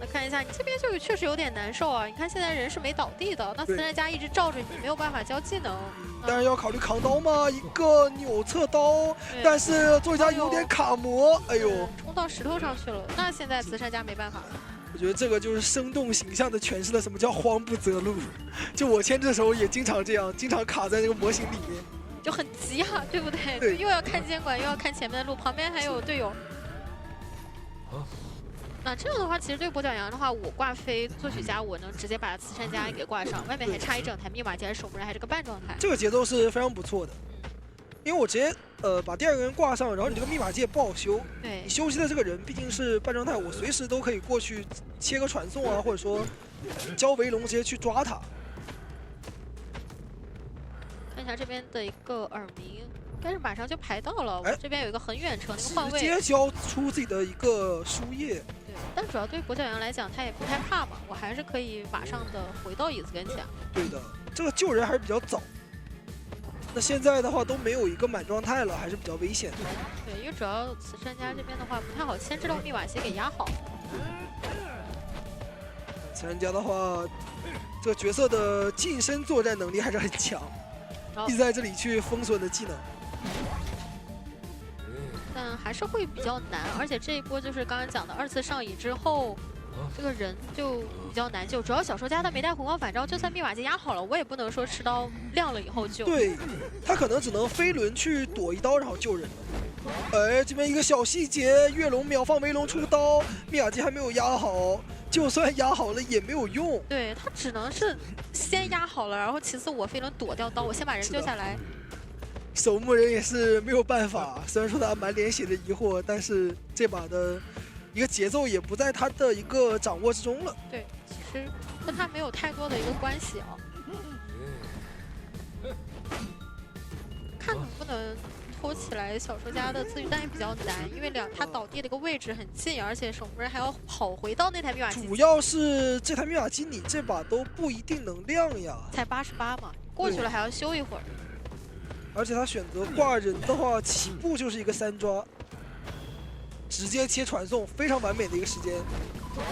来看一下，你这边就确实有点难受啊！你看现在人是没倒地的，那4人家一直罩着你，没有办法交技能。当然要考虑扛刀嘛，一个扭侧刀，但是作曲家有点卡模，哎呦，冲到石头上去了。那现在慈善家没办法了。 我觉得这个就是生动形象的诠释了什么叫慌不择路。就我牵制的时候也经常这样，经常卡在那个模型里面，就很急啊，对不对？对，又要看监管，又要看前面的路，旁边还有队友。那这样的话，其实对跛脚羊的话，我挂飞作曲家，我能直接把慈善家给挂上，外面还差一整台密码机，守墓人还是个半状态。这个节奏是非常不错的，因为我直接把第2个人挂上，然后你这个密码机也不好修。对，你休息的这个人毕竟是半状态，我随时都可以过去切个传送啊，或者说交围龙直接去抓他。看一下这边的一个耳鸣，应该是马上就排到了。我这边有一个很远程的一个换位，直接交出自己的一个输液。对，但主要对跛脚羊来讲，他也不太怕嘛，我还是可以马上的回到椅子跟前。对的，这个救人还是比较早。 那现在的话都没有一个满状态了，还是比较危险的。对，因为主要慈善家这边的话不太好牵制到密码鞋给压好。慈善家的话，这个角色的近身作战能力还是很强，一直在这里去封锁你的技能。但还是会比较难，而且这一波就是刚刚讲的2次上椅之后。 这个人就比较难救，主要小说家他没带红光反招，就算密码机压好了，我也不能说持刀亮了以后救。对，他可能只能飞轮去躲一刀，然后救人了。哎，这边一个小细节，月龙秒放围龙出刀，密码机还没有压好，就算压好了也没有用。对他只能是先压好了，然后其次我飞轮躲掉刀，我先把人救下来。守墓人也是没有办法，虽然说他满脸写着疑惑，但是这把的。 一个节奏也不在他的一个掌握之中了。对，其实跟他没有太多的一个关系啊。看能不能拖起来小说家的自愈弹也比较难，因为他倒地的一个位置很近，而且守门人还要跑回到那台密码机。主要是这台密码机你这把都不一定能亮呀，才88嘛，过去了还要修一会儿。而且他选择挂人的话，起步就是一个3抓，直接切传送，非常完美的一个时间，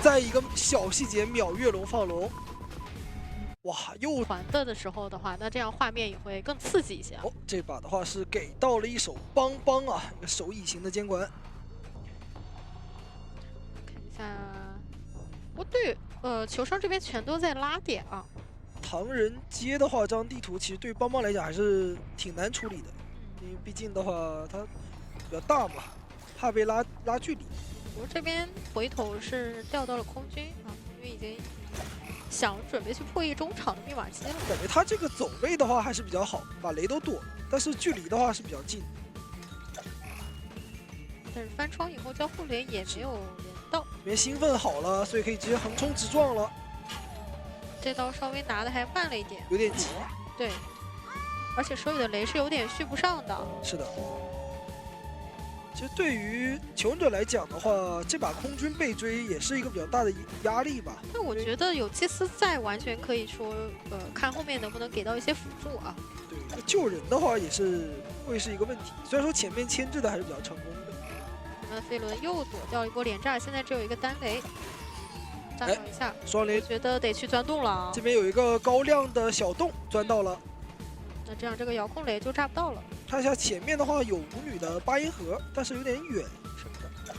在一个小细节秒跃龙放龙。哇，又传的时候的话，那这样画面也会更刺激一些。哦，这把的话是给到了一手邦邦啊，一个手椅型的监管。看一下，不对，球商这边全都在拉点啊。唐人街的话，这张地图其实对邦邦来讲还是挺难处理的，因为毕竟的话它比较大嘛，怕被拉距离。不过这边回头是调到了空军啊，因为已经想准备去破译中场的密码机了。感觉他这个走位的话还是比较好，把雷都躲了，但是距离的话是比较近。但是翻窗以后交互连也没有连到，这边兴奋好了，所以可以直接横冲直撞了。这刀稍微拿的还慢了一点，有点急。对，而且手里的雷是有点续不上的。是的。其实对于求生者来讲的话，这把空军被追也是一个比较大的压力吧。但我觉得有祭司在，完全可以说，看后面能不能给到一些辅助啊。对，救人的话也是会是一个问题。虽然说前面牵制的还是比较成功的。那飞轮又躲掉一波连炸，现在只有一个单雷。炸掉一下，双雷觉得得去钻洞了。这边有一个高亮的小洞钻到了，那这样这个遥控雷就炸不到了。看一下前面的话有舞女的8音盒，但是有点远什么的，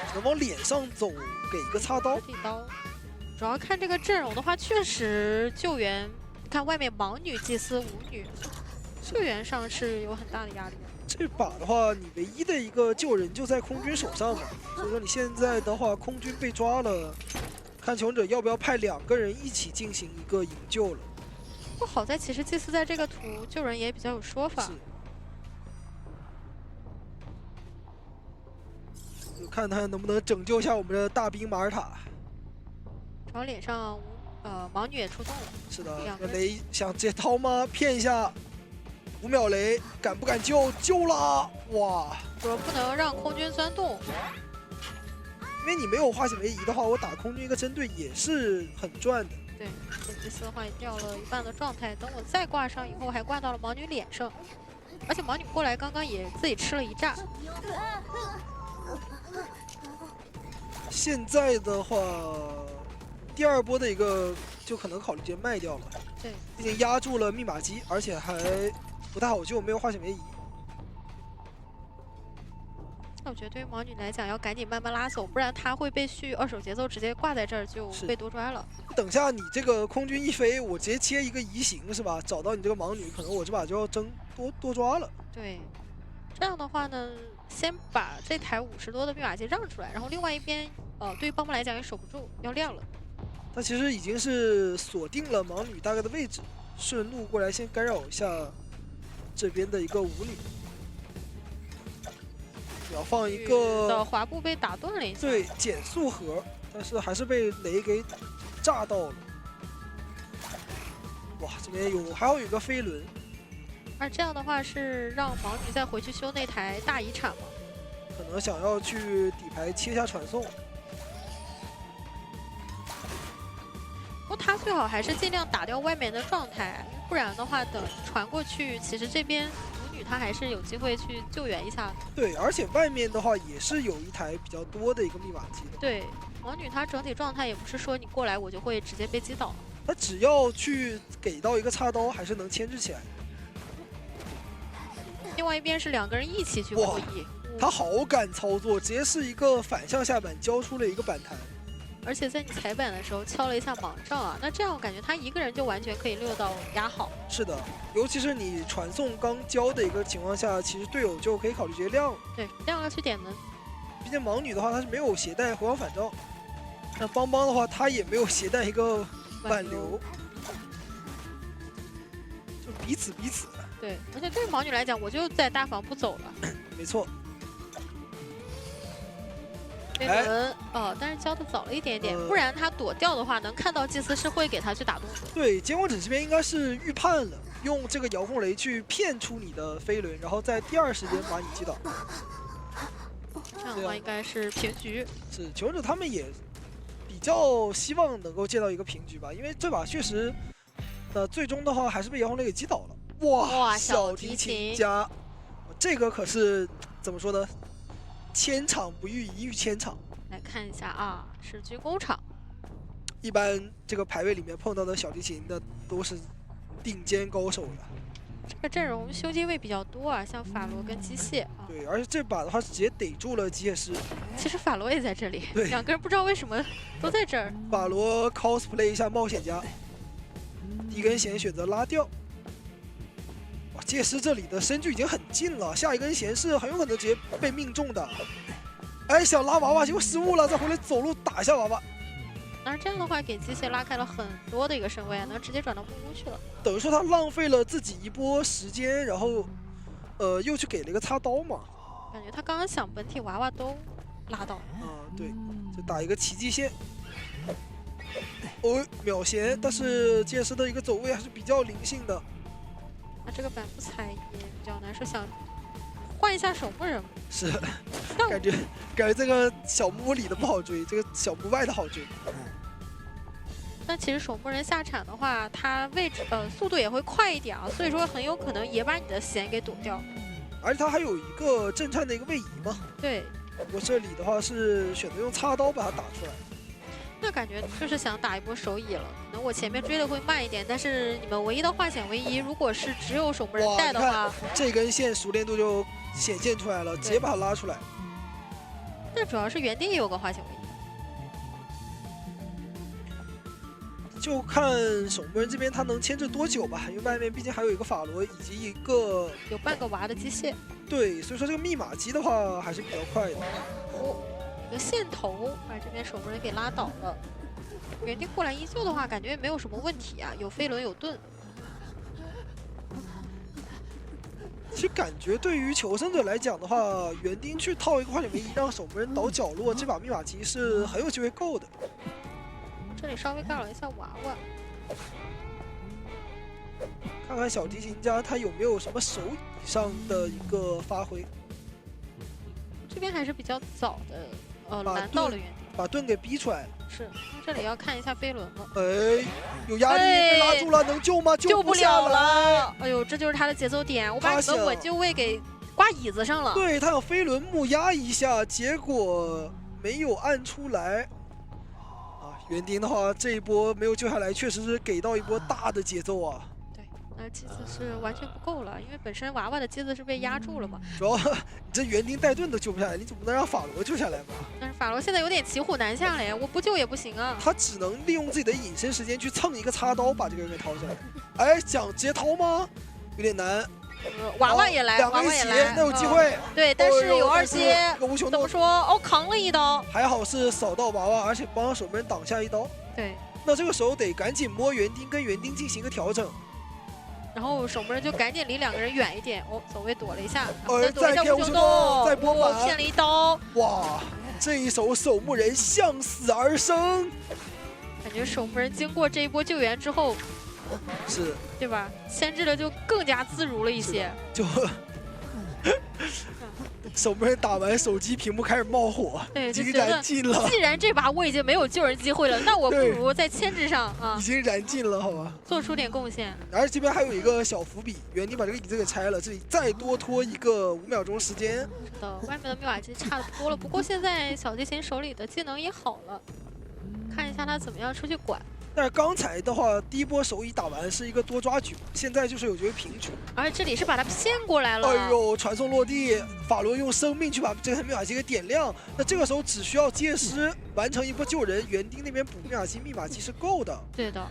只能往脸上走，给一个擦刀。地刀，主要看这个阵容的话，确实救援，看外面盲女、祭司、舞女，救援上是有很大的压力的。这把的话，你唯一的一个救人就在空军手上嘛，所以说你现在的话，空军被抓了。看求生者要不要派2个人一起进行一个营救了。不好在其实祭司在这个图救人也比较有说法。就看他能不能拯救一下我们的大兵马尔塔。主要脸上盲女也出动了。是的，雷想直接掏吗？骗一下。5秒雷，敢不敢救？救了！哇！主要不能让空军钻洞。因为你没有化险为夷的话，我打空军一个针对也是很赚的。对，这祭司的话也掉了一半的状态，等我再挂上以后，还挂到了盲女脸上，而且盲女过来刚刚也自己吃了一炸。现在的话，第2波的一个就可能考虑直接卖掉了。对，毕竟压住了密码机，而且还不太好救，没有化险为夷。那我觉得对于盲女来讲，要赶紧慢慢拉走，不然她会被续2手节奏直接挂在这儿就被多抓了。等下你这个空军一飞，我直接切一个移形是吧？找到你这个盲女，可能我这把就要争多抓了。对，这样的话呢，先把这台50多的密码机让出来，然后另外一边，对于邦邦来讲也守不住，要亮了。他其实已经是锁定了盲女大概的位置，顺路过来先干扰一下这边的一个舞女。要放一个的滑步被打断了一下，对，减速盒，但是还是被雷给炸到了。哇，这边还好有个飞轮，而这样的话是让盲女再回去修那台大遗产吗？可能想要去底牌切一下传送。不过他最好还是尽量打掉外面的状态，不然的话等传过去，其实这边。他还是有机会去救援一下的。对，而且外面的话也是有一台比较多的一个密码机的。对，盲女她整体状态也不是说你过来我就会直接被击倒，她只要去给到一个插刀，还是能牵制起来。另外一边是2个人一起去破译，他好敢操作，直接是一个反向下板交出了一个板弹。而且在你踩板的时候敲了一下盲杖啊，那这样我感觉他一个人就完全可以溜到压好。是的，尤其是你传送刚交的一个情况下，其实队友就可以考虑直接亮了。对，亮了去点门。毕竟盲女的话，她是没有携带回光返照，那邦邦的话，他也没有携带一个挽留，就彼此。对，而且对于盲女来讲，我就在大房不走了。没错。飞轮但是交的早了一点点，不然他躲掉的话，能看到祭司是会给他去打动的。对，监管者这边应该是预判了，用这个遥控雷去骗出你的飞轮，然后在第二时间把你击倒。这样的话应该是平局。是求生者他们也比较希望能够见到一个平局吧，因为这把确实，最终的话还是被遥控雷给击倒了。哇，小提琴家，这个可是怎么说呢？千场不遇，一遇千场。来看一下啊，是军工厂。一般这个排位里面碰到的小提琴的都是顶尖高手了。这个阵容胸肌位比较多啊，像法罗跟机械啊。对，而且这把的话直接逮住了机械师。其实法罗也在这里，对，两个人不知道为什么都在这儿。法罗 cosplay 一下冒险家，第一根弦选择拉掉。哇，机械师这里的身距已经很近了，下一根弦是很有可能直接被命中的。哎，想拉娃娃结果失误了，再回来走路打一下娃娃。而这样的话，给机械拉开了很多的一个身位，能直接转到木屋去了。等于说他浪费了自己一波时间，然后，又去给了一个擦刀嘛。感觉他刚刚想本体娃娃都拉到了。对，就打一个奇迹线。哦，秒弦，但是剑师的一个走位还是比较灵性的。那这个板不踩也比较难受，想换一下守墓人。是，感觉这个小木屋里的不好追，这个小木外的好追。但其实守墓人下场的话，他位置速度也会快一点啊，所以说很有可能也把你的弦给躲掉。而且他还有一个震颤的一个位移嘛。对。我这里的话是选择用擦刀把它打出来。那感觉就是想打一波手乙了，可能我前面追的会慢一点，但是你们唯一的化险为夷，如果是只有守墓人带的话，这根线熟练度就显现出来了，直接把它拉出来。但主要是园丁也有个化险为夷。就看守墓人这边他能牵制多久吧，因为外面毕竟还有一个法罗以及一个有半个娃的机械。对，所以说这个密码机的话还是比较快的。哦，一个线头把这边守墓人给拉倒了。园丁过来依旧的话，感觉也没有什么问题啊，有飞轮有盾。其实感觉对于求生者来讲的话，园丁去套一个化险为夷，让守墓人倒角落，这把密码机是很有机会够的。这里稍微干扰一下娃娃，看看小提琴家他有没有什么手椅上的一个发挥。这边还是比较早的，拦到了园丁，把盾给逼出来了。是，这里要看一下飞轮了。哎，有压力，被拉住了，能救吗？救不了了。哎呦，这就是他的节奏点，我把你们稳就位给挂椅子上了。对，他想飞轮木压一下，结果没有按出来。园丁的话，这一波没有救下来，确实是给到一波大的节奏啊。对，那机子是完全不够了，因为本身娃娃的机子是被压住了嘛。主要你这园丁带盾都救不下来，你总不能让法罗救下来吧？但是法罗现在有点骑虎难下了呀，我不救也不行啊。他只能利用自己的隐身时间去蹭一个插刀，把这个人给掏下来。哎，想直接掏吗？有点难。娃娃也来，娃娃也来，那有机会。对，但是有二阶，怎么说？哦，扛了一刀，还好是扫到娃娃，而且帮守门人挡下一刀。对，那这个时候得赶紧摸园丁，跟园丁进行一个调整。然后守门人就赶紧离两个人远一点。哦，走位躲了一下，再骗无球洞，再拨板，骗了一刀。哇，这一手守墓人向死而生。感觉守墓人经过这一波救援之后。是，对吧？牵制的就更加自如了一些。就守墓人打完，手机屏幕开始冒火，对，已经燃尽了。既然这把我已经没有救人机会了，那我不如在牵制上啊，已经燃尽了，好吧，做出点贡献。而且这边还有一个小伏笔，园丁把这个椅子给拆了，这里再多拖一个5秒钟时间。是的，外面的密码机差的不多了。不过现在小提琴手里的技能也好了，看一下他怎么样出去管。但是刚才的话，第一波手椅打完是一个多抓举，现在就是有机会平局。而且这里是把他骗过来了。哎呦，传送落地，法罗用生命去把这台密码机给点亮。那这个时候只需要机械师完成一波救人，园丁那边补密码机是够的。对的。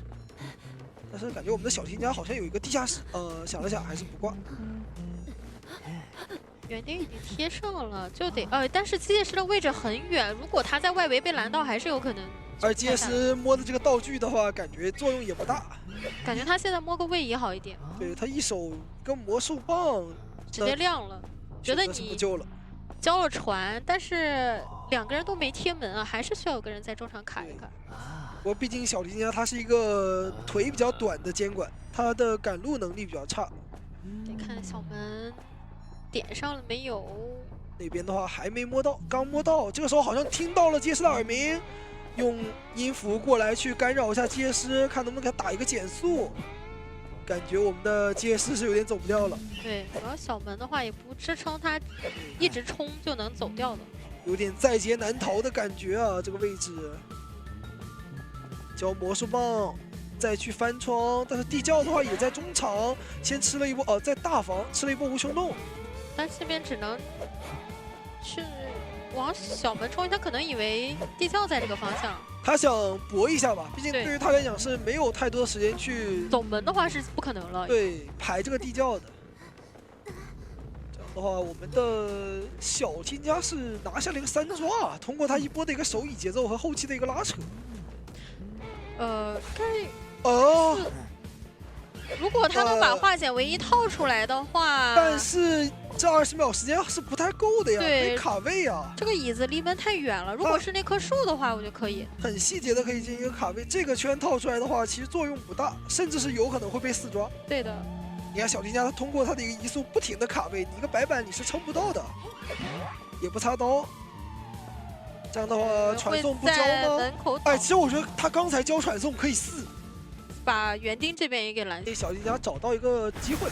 但是感觉我们的小提琴家好像有一个地下室，想了想还是不挂。园丁已经贴上了，就得但是机械师的位置很远，如果他在外围被拦到，还是有可能。而机械师摸的这个道具的话，感觉作用也不大。感觉他现在摸个位移好一点。对他一手一个魔术棒，直接亮了。觉得你不救了，交了船，但是两个人都没贴门啊，还是需要有个人在中场卡一卡。不过毕竟小提琴家他是一个腿比较短的监管，他的赶路能力比较差。得看小门点上了没有。那边的话还没摸到，刚摸到，这个时候好像听到了杰斯的耳鸣，用音符过来去干扰一下杰斯，看能不能给他打一个减速。感觉我们的杰斯是有点走不掉了。对，主要小门的话也不支撑他一直冲就能走掉的，有点在劫难逃的感觉啊，这个位置。交魔术棒，再去翻窗，但是地窖的话也在中场，先吃了一波在大房吃了一波无穷洞，但这边只能去往小门冲，他可能以为地窖在这个方向。他想搏一下吧，毕竟对对于他来讲是没有太多的时间去走门的话是不可能了。对排这个地窖的。这样的话，我们的小金家是拿下了一个3抓啊，通过他一波的一个手椅节奏和后期的一个拉扯。如果他能把化险为夷套出来的话，但是这20秒时间是不太够的呀，对得卡位啊。这个椅子离门太远了，如果是那棵树的话，我就可以很细节的可以进行一个卡位。这个圈套出来的话，其实作用不大，甚至是有可能会被4抓。对的。你看小金家他通过他的一个移速不停的卡位，你一个白板你是撑不到的，也不插刀。这样的话传送不交吗？门口哎，其实我觉得他刚才交传送可以4，把园丁这边也给拦下。给小金家找到一个机会。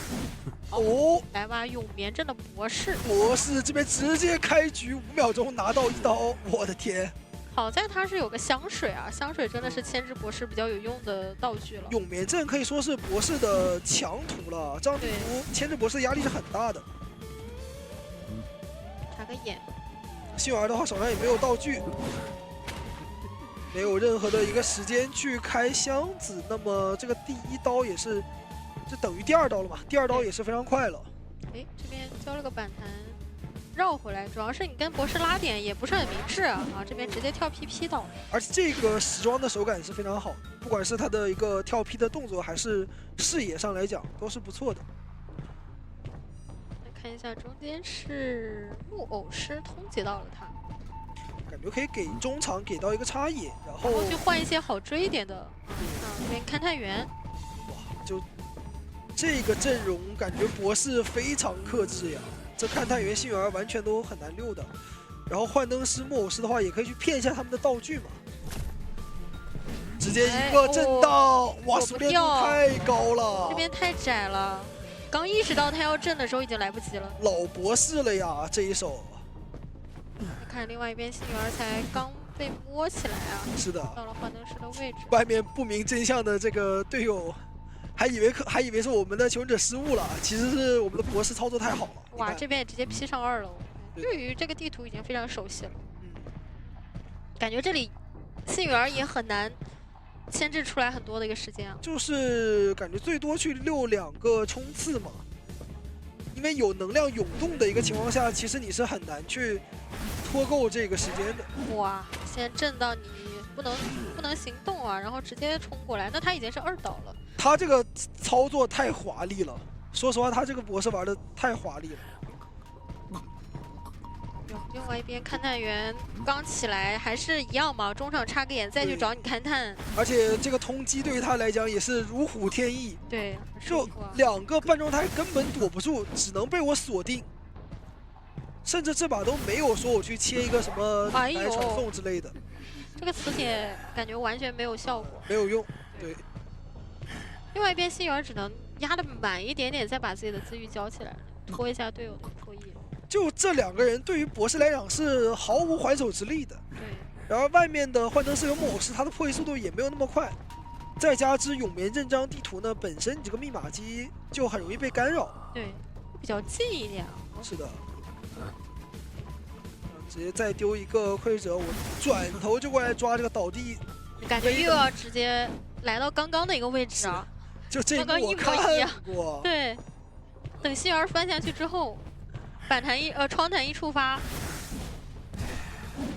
哦，来吧，永眠镇的博士，博士这边直接开局5秒钟拿到1刀，我的天！好在他是有个香水啊，香水真的是牵制博士比较有用的道具了。永眠镇可以说是博士的强图了，这样地图牵制博士的压力是很大的。眨个眼。幸儿的话手上也没有道具，没有任何的一个时间去开箱子，那么这个第1刀也是，就等于第2刀了嘛，第2刀也是非常快了。哎，这边交了个反弹，绕回来，主要是你跟博士拉点也不是很明智啊，这边直接跳 PP 到了。而且这个时装的手感是非常好，不管是他的一个跳 P 的动作，还是视野上来讲都是不错的。看一下中间是木偶师通缉到了他，感觉可以给中场给到一个插野，然后去换一些好追一点的。这边勘探员，哇，就这个阵容感觉博士非常克制呀，这勘探员、幸运儿完全都很难溜的。然后幻灯师、木偶师的话，也可以去骗一下他们的道具嘛。直接一个震荡，哇，熟练度太高了，这边太窄了。刚意识到他要震的时候，已经来不及了。老博士了呀，这一手。看另外一边，幸运儿才刚被摸起来啊。是的。到了幻灯师的位置。外面不明真相的这个队友，还以为是我们的求生者失误了，其实是我们的博士操作太好了。哇，这边也直接 P 上2了。对于这个地图已经非常熟悉了。感觉这里幸运儿也很难牵制出来很多的一个时间啊，就是感觉最多去溜2个冲刺嘛，因为有能量涌动的一个情况下，其实你是很难去拖够这个时间的。哇，先震到你不能行动啊，然后直接冲过来，那他已经是2倒了。他这个操作太华丽了，说实话，他这个博士玩的太华丽了。另外一边勘探员刚起来还是一样嘛，中场插个眼再去找你勘探，而且这个通缉对于他来讲也是如虎添翼。对，就2个半状态根本躲不住，只能被我锁定，甚至这把都没有说我去切一个什么来传送之类的。这个磁铁感觉完全没有效果，没有用。对。另外一边幸运儿只能压的满一点点，再把自己的自愈交起来，拖一下队友的破译。就这2个人对于博士来讲是毫无还手之力的。对。然而外面的幻灯师和木偶师，他的破译速度也没有那么快，再加之永眠镇这张地图呢，本身你这个密码机就很容易被干扰。对，比较近一点。是的。直接再丢一个窥者，我转头就过来抓这个倒地。感觉又要直接来到刚刚的一个位置啊！就这刚刚一模一样。对。等幸儿翻下去之后。窗弹一触发，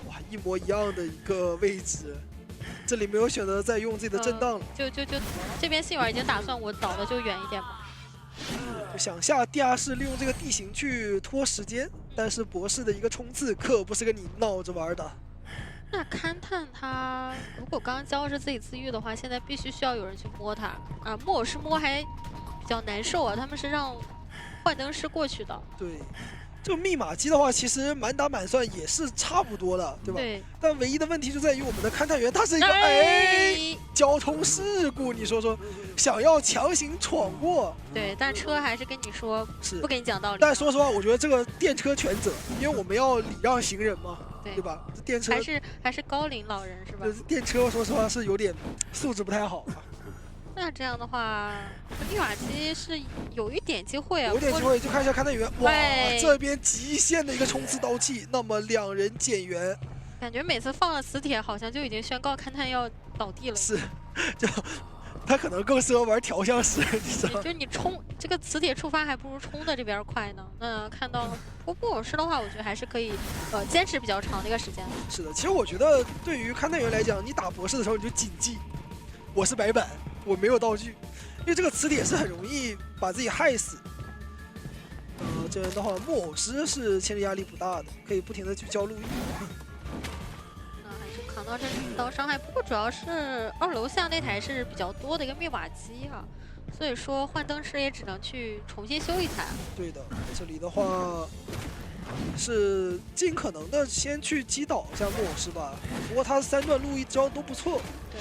哇，一模一样的一个位置，这里没有选择再用自己的震荡了。就这边幸运儿已经打算我倒的就远一点嘛，就想下地下室，利用这个地形去拖时间，但是博士的一个冲刺可不是跟你闹着玩的。那勘探他如果刚刚教是自己自愈的话，现在必须需要有人去摸他啊。木偶师摸还比较难受啊，他们是让幻灯师过去的。对，这个密码机的话，其实满打满算也是差不多的，对吧？对。但唯一的问题就在于我们的勘探员他是一个交通事故，你说想要强行闯过。对，但车还是跟你说是不跟你讲道理。但说实话，我觉得这个电车全责，因为我们要礼让行人嘛，对吧？这电车还是高龄老人是吧？电车说实话是有点素质不太好啊。那这样的话，密码机是有一点机会啊，有点机会，就看一下勘探员。哇，这边极限的一个冲刺刀气，那么2人减员。感觉每次放了磁铁，好像就已经宣告勘探要倒地了。是，就他可能更适合玩调香师，你知道吗？就你冲这个磁铁触发，还不如冲的这边快呢。那看到木偶师的话，我觉得还是可以坚持比较长的一个时间。是的，其实我觉得对于勘探员来讲，你打博士的时候你就谨记，我是白板。我没有道具，因为这个磁铁是很容易把自己害死。这边的话，木偶师是牵制压力不大的，可以不停的去交路易。那还是扛到这1刀伤害，不过主要是2楼下那台是比较多的一个密码机啊，所以说幻灯师也只能去重新修一台。对的，这里的话是尽可能的先去击倒一下木偶师吧。不过他3段路易招都不错。对。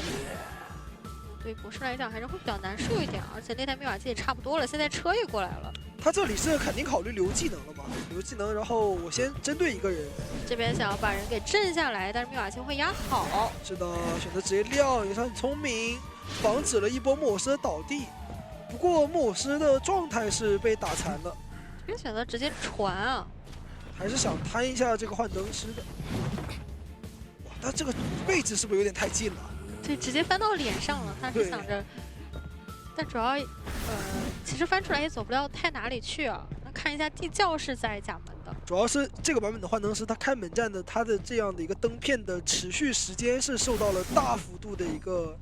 对博士来讲还是会比较难受一点，而且那台密码机也差不多了，现在车也过来了。他这里是肯定考虑留技能了嘛？留技能，然后我先针对一个人。这边想要把人给震下来，但是密码机会压好。是的，选择直接亮也是很聪明，防止了一波木偶师的倒地。不过木偶师的状态是被打残了。这边选择直接传啊，还是想摊一下这个幻灯师的。哇，他这个位置是不是有点太近了？对，直接翻到脸上了。他是想着，但主要其实翻出来也走不了太哪里去啊。那看一下地窖是在甲门的，主要是这个版本的幻灯师，他开门战的他的这样的一个灯片的持续时间是受到了大幅度的一个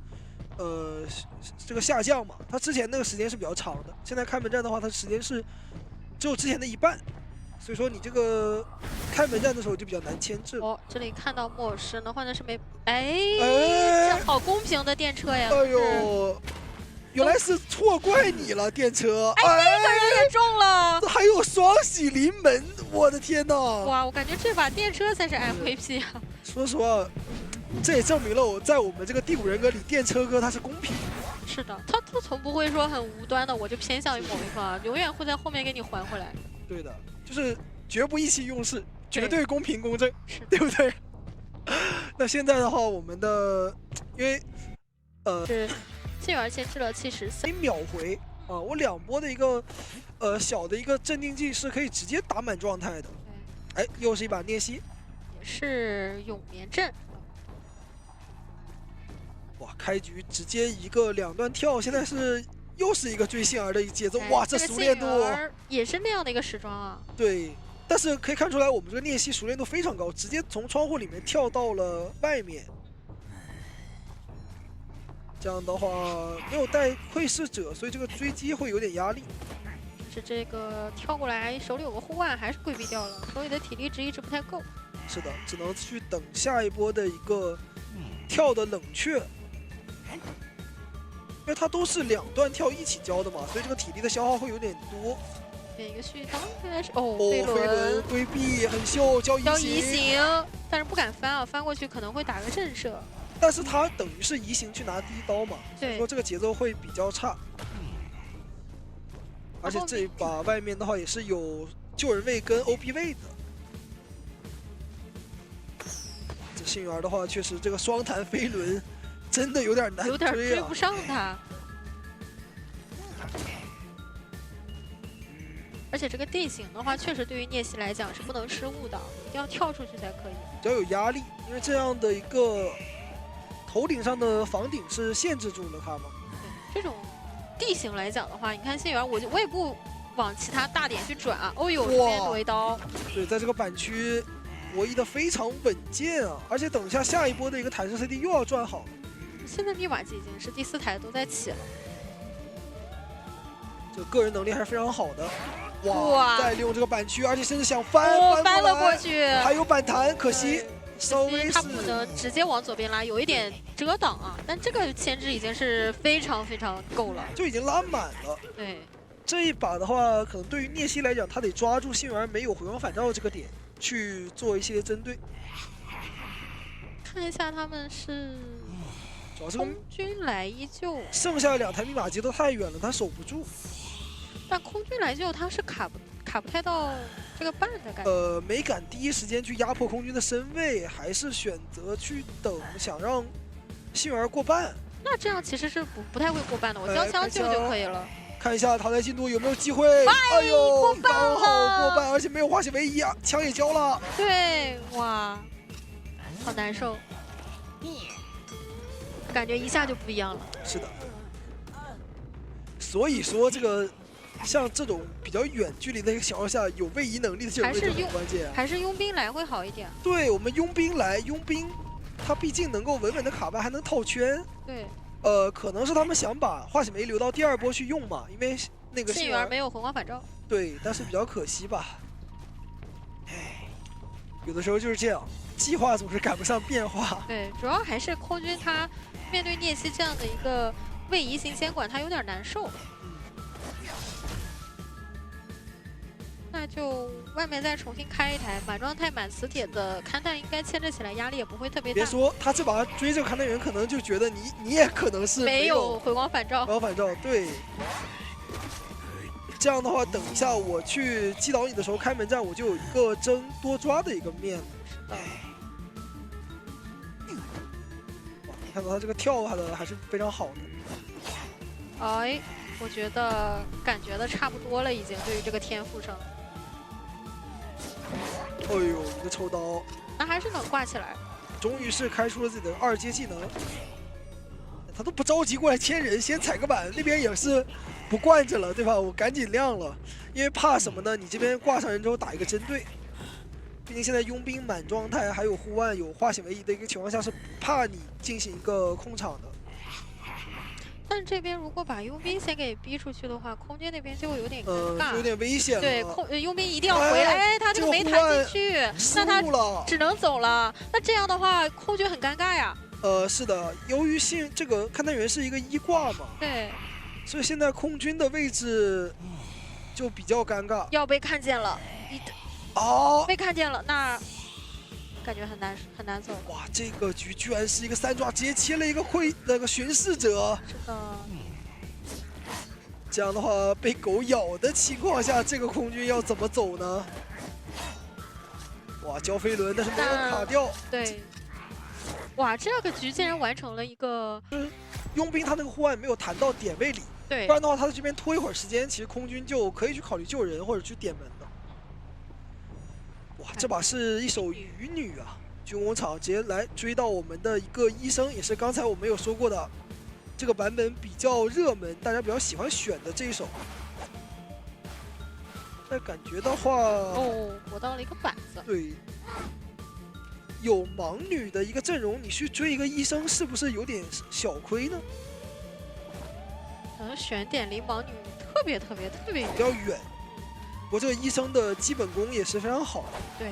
这个下降嘛。他之前那个时间是比较长的，现在开门战的话，它时间是只有之前的1半。所以说你这个开门战的时候就比较难牵制。哦，这里看到木偶师呢，换的是没，这好公平的电车呀！哎呦，原来是错怪你了，电车。那个人也中了，还有双喜临门，我的天哪！哇，我感觉这把电车才是 MVP 啊！说实话，这也证明了在我们这个第5人格里，电车哥他是公平的。是的，他从不会说很无端的，我就偏向于某一方，永远会在后面给你还回来。对的，就是绝不意气用事，绝对公平公正，对不对？那现在的话，我们的因为是幸运牵制了73秒回啊，我2波的一个小的一个镇定剂是可以直接打满状态的。哎，又是一把聂西，也是永眠阵。哇，开局直接一个2段跳，现在是又是一个追幸儿的一节奏。哇，这熟练度也是那样的一个时装啊。对，但是可以看出来我们这个聂西熟练度非常高，直接从窗户里面跳到了外面。这样的话没有带窥视者，所以这个追击会有点压力。是这个跳过来手里有个护腕，还是规避掉了，所以的体力值一直不太够。是的，只能去等下一波的一个跳的冷却。因为它都是2段跳一起交的嘛，所以这个体力的消耗会有点多。点一个续刀，应该是飞轮规避很秀，交移形，但是不敢翻啊，翻过去可能会打个震慑。但是他等于是移形去拿第1刀嘛，所以说这个节奏会比较差。而且这一把外面的话也是有救人位跟 OB 位的。这幸运儿的话，确实这个双弹飞轮真的有点难追啊，有点追不上他。而且这个地形的话，确实对于聂西来讲是不能失误的，一定要跳出去才可以。比较有压力，因为这样的一个头顶上的房顶是限制住了他嘛。对，这种地形来讲的话，你看幸运儿，我也不往其他大点去转啊。哦呦，这边躲一刀。对，在这个板区博弈的非常稳健啊，而且等一下下一波的一个坦克 CD 又要转好。现在密码机已经是第4台都在起了，这个人能力还是非常好的。哇！再利用这个板区，而且甚至想翻了过去，还有反弹，可惜稍微他不能直接往左边拉，有一点遮挡啊。但这个牵制已经是非常非常够了，就已经拉满了。对，这一把的话，可能对于聂西来讲，他得抓住信源没有回光返照这个点去做一些针对。看一下他们是主要是空军来依旧，剩下2台密码机都太远了，他守不住。但空军来救他是卡不太到这个半的感觉。没敢第一时间去压迫空军的身位，还是选择去等，想让信源过半。那这样其实是不太会过半的，我交枪救就可以了。看一下淘汰进度有没有机会。哎呦，刚好过半，而且没有化险为夷啊，枪也交了。对，哇，好难受，感觉一下就不一样了。是的，所以说这个。像这种比较远距离的一个情况下，有位移能力的这种位置很关键。还是佣兵来会好一点。对我们佣兵来，佣兵他毕竟能够稳稳的卡半，还能套圈。对。可能是他们想把化险为夷留到第2波去用嘛，因为那个信源没有回光返照。对，但是比较可惜吧。唉，有的时候就是这样，计划总是赶不上变化。对，主要还是空军他面对聂西这样的一个位移型监管，他有点难受。那就外面再重新开一台满状态满磁铁的勘探，应该牵制起来压力也不会特别大。别说他这把追这个勘探员，可能就觉得你也可能是没有回光返照。回光返照，对。这样的话，等一下我去击倒你的时候，开门战我就有一个争多抓的一个面了。哇，你看到他这个跳的还是非常好的。哎，我觉得感觉的差不多了，已经对于这个天赋上。哎呦，一个抽刀，那还是能挂起来。终于是开出了自己的2阶技能，他都不着急过来牵人，先踩个板，那边也是不惯着了，对吧？我赶紧亮了，因为怕什么呢？你这边挂上人之后打一个针对，毕竟现在佣兵满状态，还有护腕有化险为夷的一个情况下，是不怕你进行一个控场的。但这边如果把佣兵先给逼出去的话，空军那边就会有点尴尬，有点危险了。对，佣兵一定要回来，哎，他这个没弹进去，那他只能走了。那这样的话，空军很尴尬呀。是的，由于这个勘探员是一个1挂嘛，对，所以现在空军的位置就比较尴尬。要被看见了，被看见了，那感觉很难走。哇，这个局居然是一个3抓，直接切了一个巡视者。是的。这样的话，被狗咬的情况下，这个空军要怎么走呢？哇，交飞轮，但是没有卡掉。对。哇，这个局竟然完成了一个。佣兵他那个护腕没有弹到点位里，对，不然的话他在这边拖一会儿时间，其实空军就可以去考虑救人或者去点门的。哇，这把是一手鱼女啊！军工厂直接来追到我们的一个医生，也是刚才我们有说过的，这个版本比较热门，大家比较喜欢选的这一手。但感觉的话，活到了一个板子。对，有盲女的一个阵容，你去追一个医生，是不是有点小亏呢？可能选点离盲女特别比较远。不过这个医生的基本功也是非常好的。对。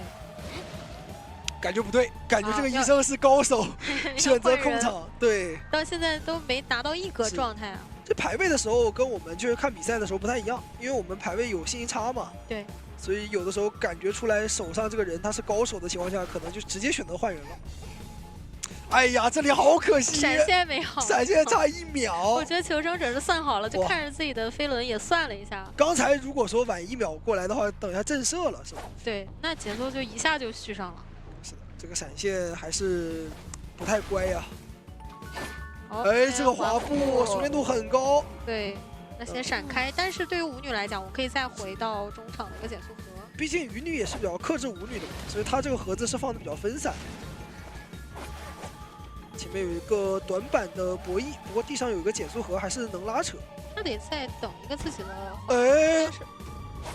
感觉不对，感觉这个医生是高手，选择控场。对。到现在都没达到1格状态啊。这排位的时候跟我们就是看比赛的时候不太一样，因为我们排位有信息差嘛。对。所以有的时候感觉出来手上这个人他是高手的情况下，可能就直接选择换人了。哎呀，这里好可惜，闪现没好，闪现差1秒。我觉得求生者是算好了，就看着自己的飞轮也算了一下。刚才如果说晚1秒过来的话，等一下震慑了，是吧？对，那节奏就一下就续上了。是的，这个闪现还是不太乖呀。哎，这个滑步熟练度很高。对，那先闪开。但是对于舞女来讲，我可以再回到中场的一个减速盒。毕竟舞女也是比较克制舞女的嘛，所以她这个盒子是放的比较分散。前面有一个短板的博弈，不过地上有一个减速盒，还是能拉扯。那得再等一个自己的。哎，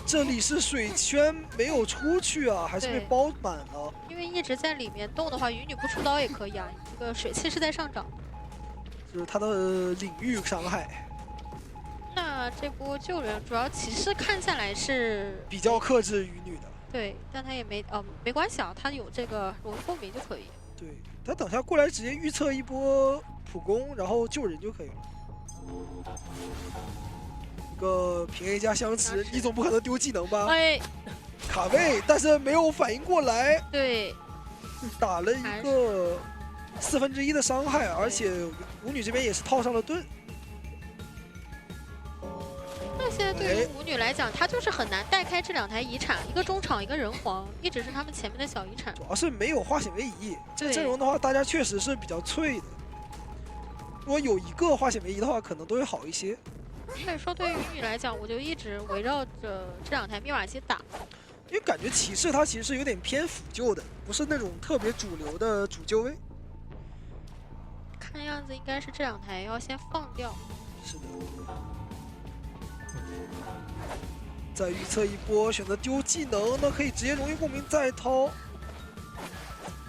这里是水圈没有出去啊，还是被包满了？因为一直在里面动的话，鱼女不出刀也可以啊。这个水汽是在上涨，就是他的领域伤害。那这波救人主要骑士看下来是比较克制鱼女的。对，但他也没关系啊，他有这个容易共鸣就可以。对，他等下过来直接预测一波普攻，然后救人就可以了。一个平 A 加相持，你总不可能丢技能吧？哎，卡位，但是没有反应过来，对，打了一个1/4的伤害，而且舞女这边也是套上了盾。那现在对于舞女来讲，她就是很难带开这2台遗产，一个中场，一个人皇，一直是他们前面的小遗产。主要是没有化险为夷，这个阵容的话，大家确实是比较脆的。如果有一个化险为夷的话，可能都会好一些。所以说，对于舞女来讲，我就一直围绕着这2台密码机打。因为感觉骑士它其实是有点偏辅救的，不是那种特别主流的主救位。看样子应该是这2台要先放掉。是的。再预测一波，选择丢技能，那可以直接容易共鸣再掏。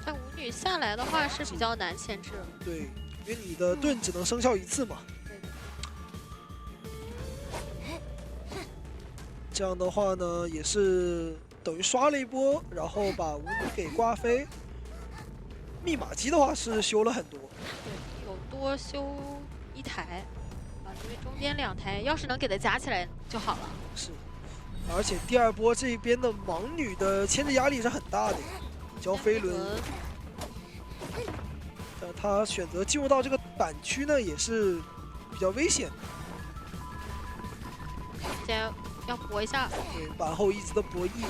但舞女下来的话是比较难牵制。对，因为你的盾只能生效1次嘛。这样的话呢，也是等于刷了一波，然后把舞女给挂飞。密码机的话是修了很多，对，有多修1台啊，因为中间2台要是能给它加起来就好了。是，而且第2波这边的盲女的牵制压力是很大的，交飞轮。但他选择进入到这个板区呢，也是比较危险的。先要搏一下，对，板后一直的博弈，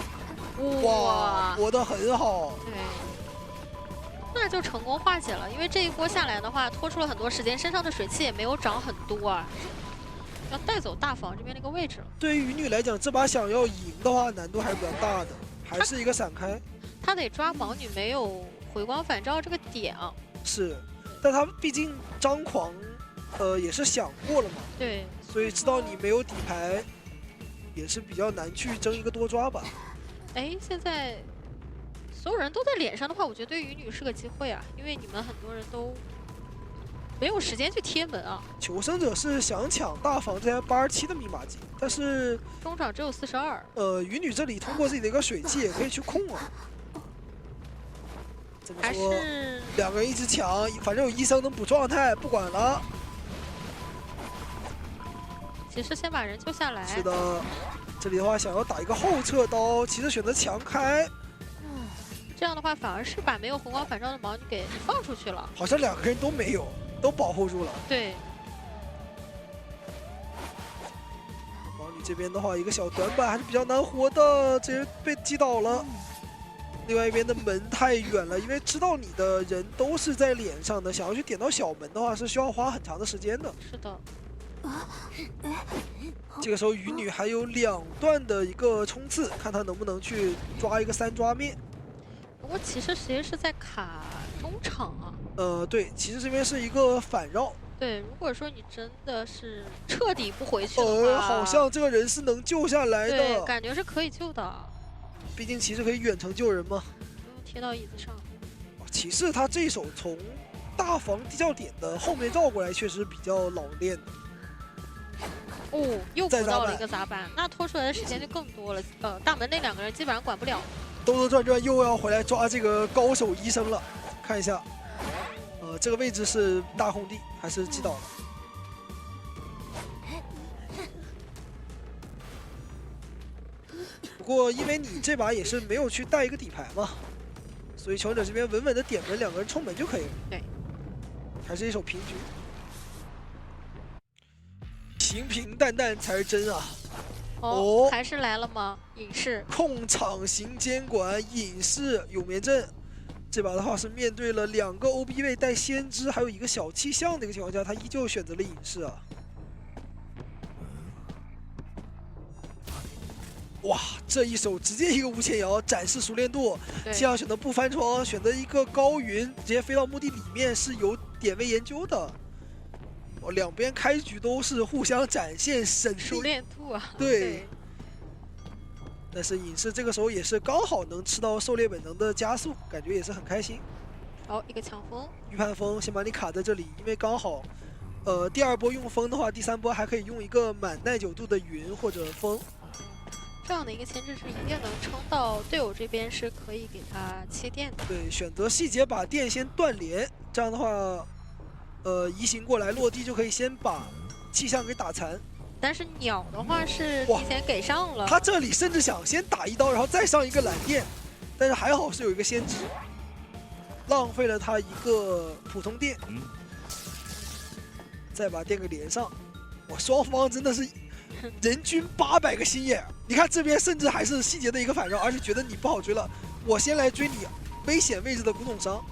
哇，搏得很好。对，那就成功化解了。因为这一波下来的话，拖出了很多时间，身上的水汽也没有涨很多啊，要带走大房这边那个位置了。对于女来讲，这把想要赢的话，难度还是比较大的，还是一个闪开。他得抓盲女没有回光返照这个点啊。是，但他毕竟张狂，也是想过了嘛。对，所以知道你没有底牌，也是比较难去争一个多抓吧。哎，现在所有人都在脸上的话，我觉得对于女是个机会啊，因为你们很多人都没有时间去贴门啊。求生者是想抢大房这台87的密码机，但是中场只有42。鱼女这里通过自己的一个水汽也可以去控啊。怎么说？2个人一直抢，反正有医生能补状态，不管了。骑士先把人救下来。是的，这里的话想要打一个后撤刀，骑士选择强开。这样的话反而是把没有红光返照的盲女给放出去了。好像2个人都没有，都保护住了。对。盲女这边的话，一个小短板还是比较难活的，直接被击倒了。另外一边的门太远了，因为知道你的人都是在脸上的，想要去点到小门的话是需要花很长的时间的。是的。这个时候鱼女还有2段的一个冲刺，看她能不能去抓一个3抓灭。不过骑士其实是在卡中场啊。对，骑士这边是一个反绕。对，如果说你真的是彻底不回去的话，好像这个人是能救下来的。对，感觉是可以救的。毕竟骑士可以远程救人嘛。不用贴到椅子上。骑士他这一手从大房地窖点的后面绕过来，确实比较老练。哦，又补到了一个砸板，那拖出来的时间就更多了。大门那2个人基本上管不了。兜兜转转又要回来抓这个高手医生了，看一下，这个位置是大空地还是击倒了？不过因为你这把也是没有去带一个底牌嘛，所以求生者这边稳稳的点门，2个人冲门就可以了。对，还是一手平局。平平淡淡才是真啊！哦，还是来了吗？隐士控场型监管，隐士永眠阵。这把的话是面对了2个 OB 位带先知，还有一个小气象的一个情况下，他依旧选择了隐士啊！哇，这一手直接一个无前摇展示熟练度，气象选择不翻窗，选择一个高云，直接飞到墓地里面是有点位研究的。2边开局都是互相展现神力熟练度啊。对。但是隐士这个时候也是刚好能吃到狩猎本能的加速，感觉也是很开心。哦，一个强风，预判风先把你卡在这里，因为刚好，第2波用风的话，第3波还可以用一个满耐久度的云或者风。这样的一个牵制是一定能撑到队友这边是可以给他切电的。对，选择细节把电先断连，这样的话，移形过来落地就可以先把气象给打残。但是鸟的话是提前给上了，他这里甚至想先打一刀，然后再上一个蓝电，但是还好是有一个先知，浪费了他一个普通电，再把电给连上。哇，双方真的是人均800个心眼。你看这边甚至还是细节的一个反绕，而且觉得你不好追了，我先来追你危险位置的古董商。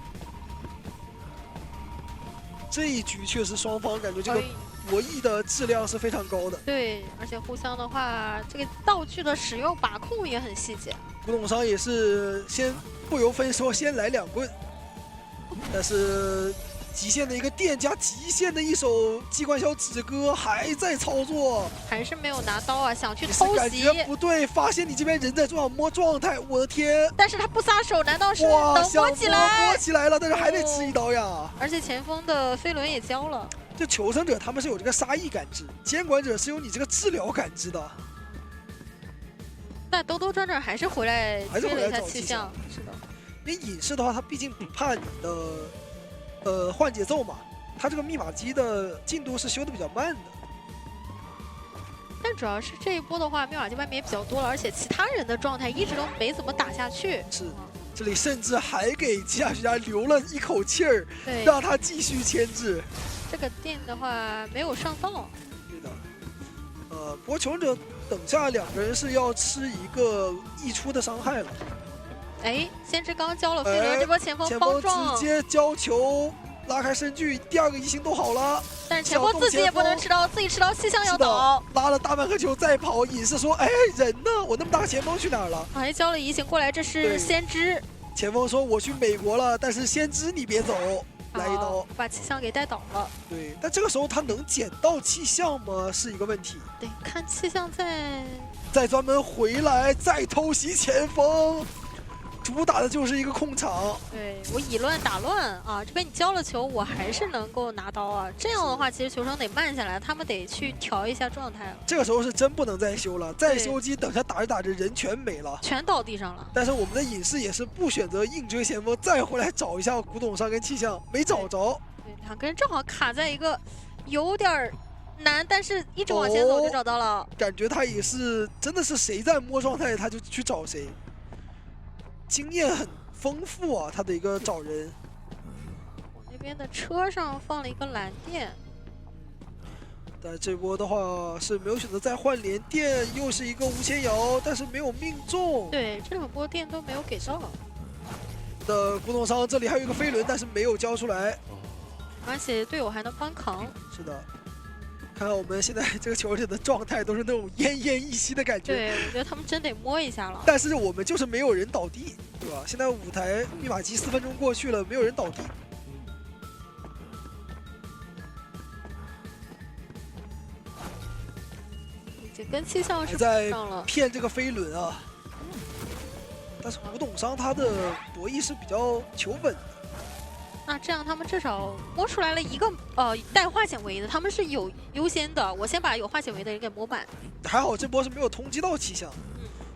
这一局确实双方感觉这个博弈的质量是非常高的。对，而且互相的话，这个道具的使用把控也很细节。古董商也是先不由分说先来2棍，但是极限的一个电加极限的一手机关枪止戈还在操作，还是没有拿刀啊，想去偷袭，感觉不对，发现你这边人在桌上摸状态，我的天！但是他不撒手，难道是哇，能摸起来？摸起来了，但是还得吃一刀呀。而且前锋的飞轮也交了。这求生者他们是有这个杀意感知，监管者是有你这个治疗感知的。但兜兜转转还是回来追了一下气象，是的。因为隐士的话，他毕竟不怕你的换节奏嘛，他这个密码机的进度是修的比较慢的。但主要是这一波的话，密码机外面也比较多了，而且其他人的状态一直都没怎么打下去。是，这里甚至还给机甲学家留了一口气儿，对，让他继续牵制。这个电的话没有上到。对的。不过求生者等下2个人是要吃一个溢出的伤害了。哎，先知刚交了飞轮，这波前锋帮撞，直接交球拉开身距，第2个移形都好了。但是前锋自己也不能吃刀，自己吃刀气象要倒，拉了大半颗球再跑，隐士说：“哎，人呢？我那么大个前锋去哪儿了？”还交了移形过来，这是先知。前锋说：“我去美国了，但是先知你别走。”来一刀，把气象给带倒了。对，但这个时候他能捡到气象吗？是一个问题。得看气象再专门回来，再偷袭前锋，主打的就是一个控场。对，我以乱打乱啊！这边你交了球，我还是能够拿刀啊。这样的话，其实球生得慢下来，他们得去调一下状态了。这个时候是真不能再修了，再修机等下打着打着人全没了，全倒地上了。但是我们的隐士也是不选择硬追前锋，再回来找一下古董商跟气象，没找着。对，两个人正好卡在一个有点难，但是一直往前走就找到了。感觉他也是真的是谁在摸状态，他就去找谁。经验很丰富啊，他的一个找人。我那边的车上放了一个蓝电，但这波的话是没有选择再换连电，又是一个无前摇，但是没有命中。对，这2波电都没有给到。的古董商这里还有一个飞轮，但是没有交出来，而且队友还能帮扛。是的。看看我们现在这个球队的状态，都是那种奄奄一息的感觉。对，我觉得他们真得摸一下了。但是我们就是没有人倒地，对吧？现在5台密码机4分钟过去了，没有人倒地。已经跟气象是在上了，骗这个飞轮啊。但是古董商他的博弈是比较求稳的。那这样他们至少摸出来了一个带化险为的，他们是有优先的。我先把有化险为的人给摸板。还好这波是没有通缉到气象，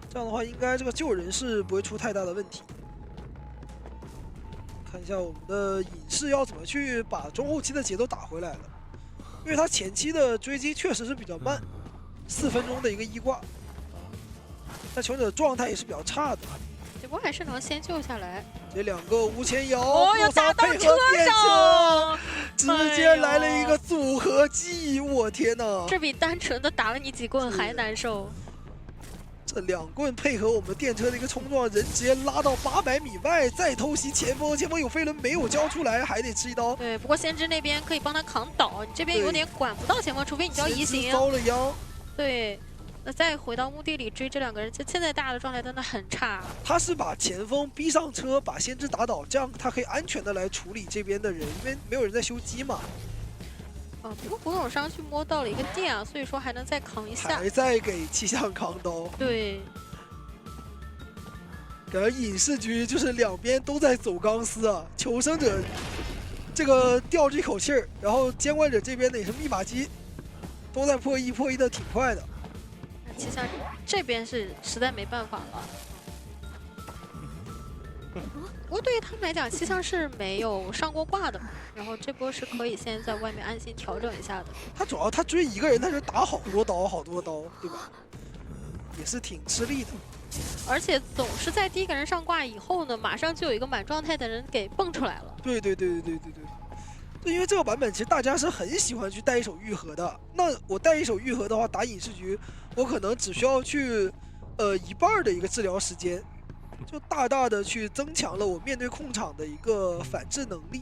这样的话应该这个救人是不会出太大的问题。看一下我们的隐士要怎么去把中后期的节奏打回来了，因为他前期的追击确实是比较慢，4分钟的一个1挂，但求生者状态也是比较差的。这波还是能先救下来。这2个无前摇，哦，要打到车上，直接来了一个组合技，我天哪！这比单纯的打了你几棍还难受。这2棍配合我们电车的一个冲撞，人直接拉到800米外，再偷袭前锋，前锋有飞轮没有交出来，还得吃一刀。对，不过先知那边可以帮他扛倒，你这边有点管不到前锋，除非你交移形。遭了殃。对。那再回到墓地里追这2个人，现在大家的状态真的很差。他是把前锋逼上车，把先知打倒，这样他可以安全的来处理这边的人，因为没有人在修机嘛。不过古董商去摸到了一个电啊，所以说还能再扛一下。还在给气象扛刀。对。感觉隐士局就是2边都在走钢丝啊，求生者这个吊着一口气儿，然后监管者这边的也是密码机。都在破译的挺快的。气象这边是实在没办法了。不过对于他们来讲，气象是没有上过挂的，然后这波是可以先在外面安心调整一下的。他主要他追一个人，他就打好多刀，对吧？也是挺吃力的。而且总是在第一个人上挂以后呢，马上就有一个满状态的人给蹦出来了。对。因为这个版本其实大家是很喜欢去带一手愈合的。那我带一手愈合的话，打隐士局，我可能只需要去一半的一个治疗时间，就大大的去增强了我面对控场的一个反制能力。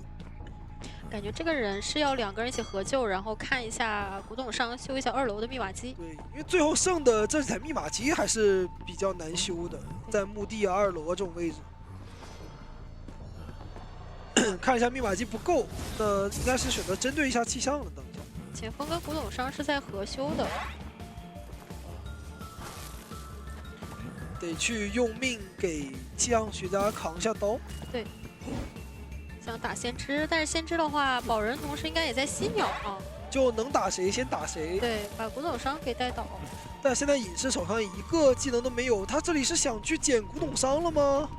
感觉这个人是要2个人一起合救，然后看一下古董商修一下2楼的密码机。对，因为最后剩的这台密码机还是比较难修的，在墓地啊、2楼啊这种位置。看一下密码机不够，那应该是选择针对一下气象了。等一下，前锋跟古董商是在合修的，得去用命给气象学家扛下刀。对，想打先知，但是先知的话，保人同时应该也在吸秒啊，就能打谁先打谁。对，把古董商给带倒。但现在隐士手上一个技能都没有，他这里是想去捡古董商了吗？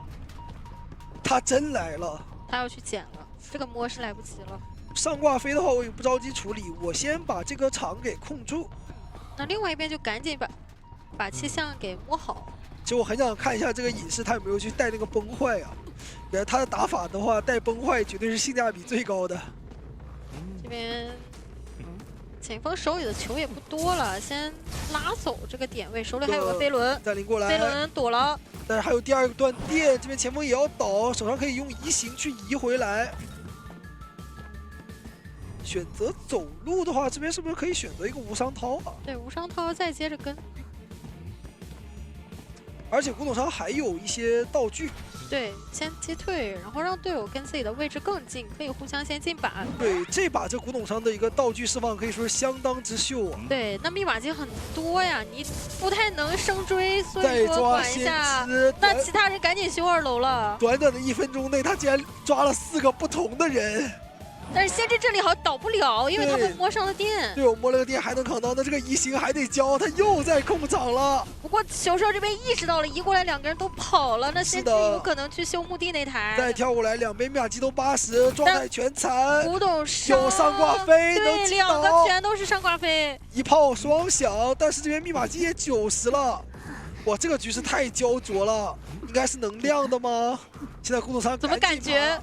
他真来了。他要去捡了，这个摸是来不及了。上挂飞的话，我也不着急处理，我先把这个场给控住。那另外一边就赶紧把气象给摸好。其实我很想看一下这个隐士他有没有去带那个崩坏啊？然后他的打法的话，带崩坏绝对是性价比最高的。这边前锋手里的球也不多了，先拉走这个点位，手里还有个飞轮，再临过来，飞轮躲了。但是还有第2段电，这边前锋也要倒，手上可以用移形去移回来。选择走路的话，这边是不是可以选择一个无伤涛啊？对，无伤涛再接着跟。而且古董商还有一些道具。对，先击退，然后让队友跟自己的位置更近，可以互相先进板。对，这把这古董商的一个道具释放可以说是相当之秀啊。对，那密码机很多呀，你不太能生追，所以说管一下。那其他人赶紧修2楼了。短短的1分钟内，他竟然抓了4个不同的人。但是先知这里好像倒不了，因为他们摸上了电。对，我摸了个电还能扛到，那这个移形还得交，他又在控场了。不过小少这边意识到了，移过来2个人都跑了，那先知有可能去修墓地那台。再跳过来，两边密码机都80，状态全残。古董商有上挂飞，对，2个全都是上挂飞，一炮双响。但是这边密码机也90了，哇，这个局势太焦灼了，应该是能量的吗？现在古董商怎么感觉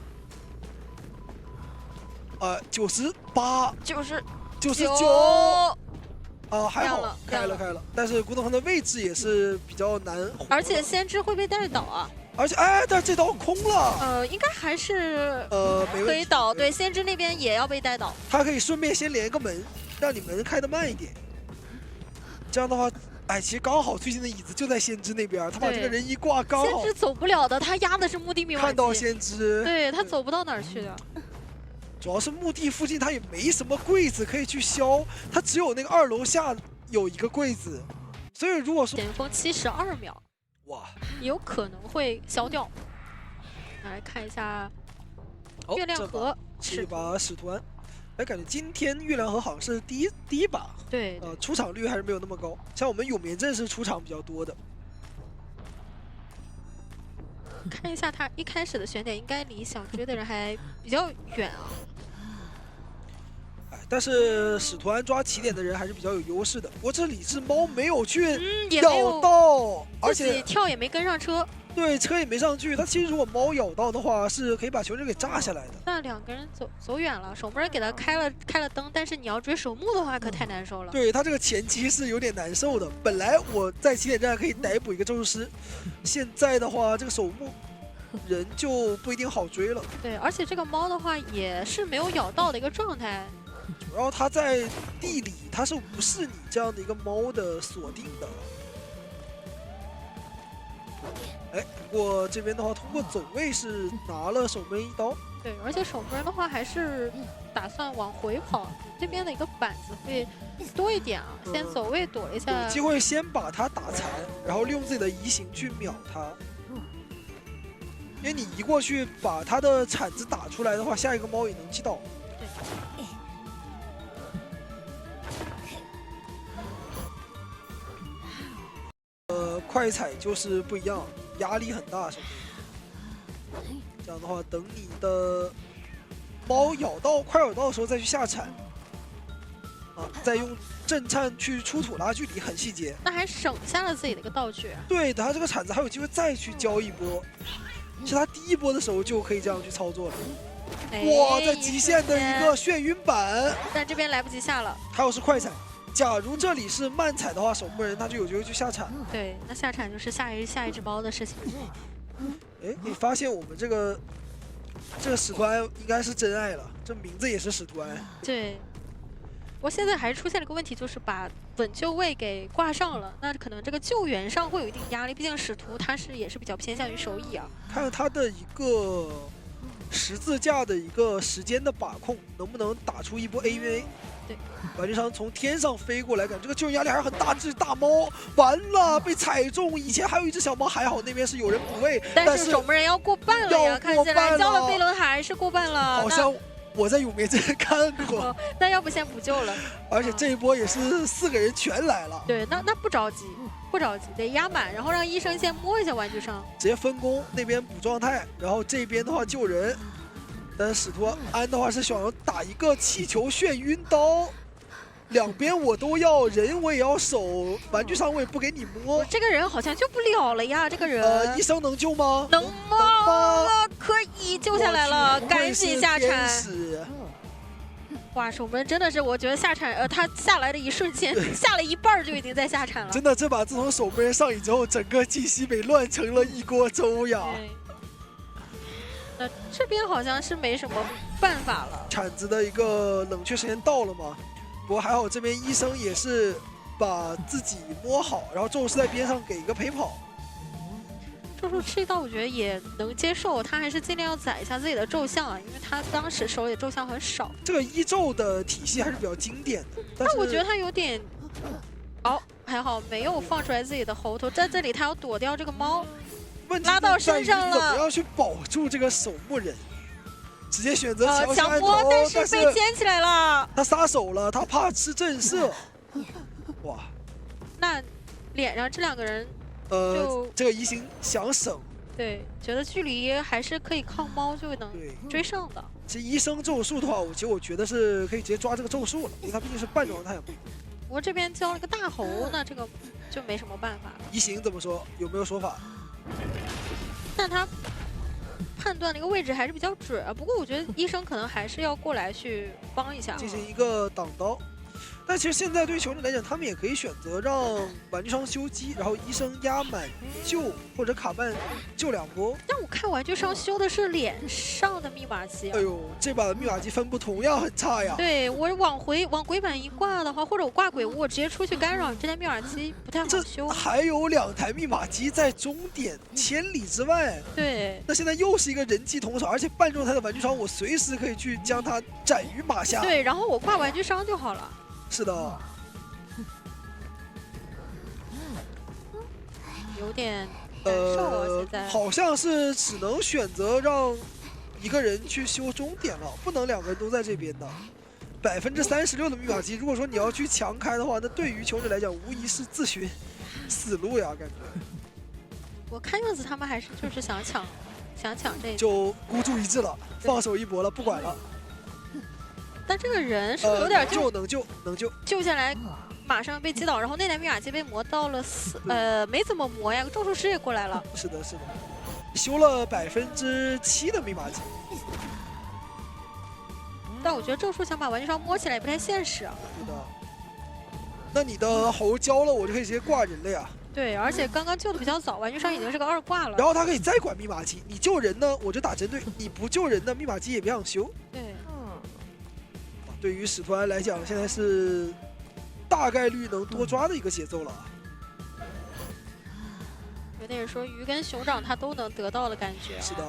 ？98、99啊，还好开了，但是古董商的位置也是比较难，而且先知会被带倒啊，而且但这刀空了，应该还是没可以倒，对，先知那边也要被带倒，他可以顺便先连一个门，让你门开得慢一点，这样的话，其实刚好最近的椅子就在先知那边，他把这个人一挂刚好，先知走不了的，他压的是墓地密码机，看到先知，对他走不到哪儿去的。主要是墓地附近，它也没什么柜子可以去消，它只有那个2楼下有一个柜子，所以如果说前锋72秒，哇，有可能会消掉。来看一下月亮河，是一把使徒安，感觉今天月亮河好像是第一把，对，出场率还是没有那么高，像我们永眠镇是出场比较多的。看一下他一开始的选点，应该离想追的人还比较远啊。但是使徒安抓起点的人还是比较有优势的。不过这里是猫没有去咬到，而且跳也没跟上车，对，车也没上去。他其实如果猫咬到的话，是可以把球人给炸下来的。那2个人走远了，守门人给他开了灯，但是你要追守墓的话，可太难受了。对他这个前期是有点难受的。本来我在起点站可以逮捕一个咒术师，现在的话这个守墓人就不一定好追了。对，而且这个猫的话也是没有咬到的一个状态。主要它在地里，它是无视你这样的一个猫的锁定的。不过这边的话，通过走位是拿了守门1刀。对，而且守门的话还是打算往回跑，这边的一个板子会多一点啊。先走位躲一下，有机会先把它打残，然后利用自己的移形去秒它。因为你移过去把它的铲子打出来的话，下一个猫也能击倒。快踩就是不一样，压力很大，是不是？这样的话，等你的猫快咬到的时候再去下铲，啊，再用震颤去出土拉距离，很细节。那还省下了自己的一个道具。对的，他这个铲子还有机会再去交一波，是他第一波的时候就可以这样去操作了。哇，在极限的一个眩晕板，但这边来不及下了。还有是快踩。假如这里是慢踩的话，守墓人他就有机会去下铲。对，那下铲就是下一只猫的事情。哎，你发现我们这个使徒安应该是真爱了，这名字也是使徒安。对，我现在还是出现了个问题，就是把稳救位给挂上了，那可能这个救援上会有一定压力，毕竟使徒他也是比较偏向于手蚁啊。看他的一个十字架的一个时间的把控，能不能打出一波 AVA？ 对，玩具商从天上飞过来，感这个救援压力还是很大。这大猫完了，被踩中。以前还有一只小猫，还好那边是有人补位，但是守门人要过半了呀，看起来交了飞轮还是过半了。好像我在永眠镇看过。那要不先补救了？而且这一波也是4个人全来了。对，那不着急，不着急，得压满，然后让医生先摸一下玩具商，直接分工，那边补状态，然后这边的话救人。但是使徒安的话是想要打一个气球眩晕刀，两边我都要，人我也要守，玩具商我也不给你摸。这个人好像救不了了呀，这个人。医生能救吗？能吗？可以救下来了，赶紧下铲。哇，守门真的是，我觉得下铲，他下来的一瞬间，下了一半就已经在下铲了。真的，这把自从守门人上瘾之后，整个晋西北乱成了一锅粥呀。那这边好像是没什么办法了。铲子的一个冷却时间到了嘛？不过还好，这边医生也是把自己摸好，然后咒师在边上给一个陪跑。咒术吃一刀，我觉得也能接受，他还是尽量要宰一下自己的咒像啊，因为他当时手里的咒像很少。这个一咒的体系还是比较经典的，但我觉得他有点，哦，还好没有放出来自己的喉头，在这里他要躲掉这个猫。拉到身上了，怎么样去保住这个守墓人？直接选择强迫，但是被捡起来了。他撒手了，他怕吃震慑。哇，那脸上这2个人，这个移形想省，对，觉得距离还是可以靠猫就能追上的。其实医生咒术的话，我觉得是可以直接抓这个咒术了，因为他毕竟是半状态嘛。不过这边交了个大猴，那这个就没什么办法了。移形怎么说？有没有说法？但他判断那个位置还是比较准啊。不过我觉得医生可能还是要过来去帮一下，进行一个挡刀。但其实现在对于球队来讲，他们也可以选择让玩具商修机，然后医生压满救，或者卡半救2波。但我看玩具商修的是脸上的密码机、哎呦，这把的密码机分布同样很差呀。对，我往鬼板一挂的话，或者我挂鬼屋，我直接出去干扰，这台密码机不太好修。还有2台密码机在终点千里之外。对。那现在又是一个人机同手，而且半状态的玩具商，我随时可以去将它斩于马下。对，然后我挂玩具商就好了。是的，有点难受啊！现在好像是只能选择让一个人去修终点了，不能2个人都在这边的。36%的密码机，如果说你要去强开的话，那对于球队来讲，无疑是自寻死路呀，感觉。我看样子他们还是就是想抢这，就孤注一掷了，放手一搏了，不管了。但这个人是不是有点能救下来，马上被击倒，然后那台密码机被磨到了没怎么磨呀，咒术师也过来了。是的，修了7%的密码机。但我觉得咒术想把玩具商摸起来也不太现实啊。是的。那你的猴交了，我就可以直接挂人了呀。对，而且刚刚救的比较早，玩具商已经是个2挂了。然后他可以再管密码机，你救人呢，我就打针对；你不救人呢，密码机也别想修。对。对于使徒安来讲，现在是大概率能多抓的一个节奏了。有点说鱼跟熊掌他都能得到的感觉。是的。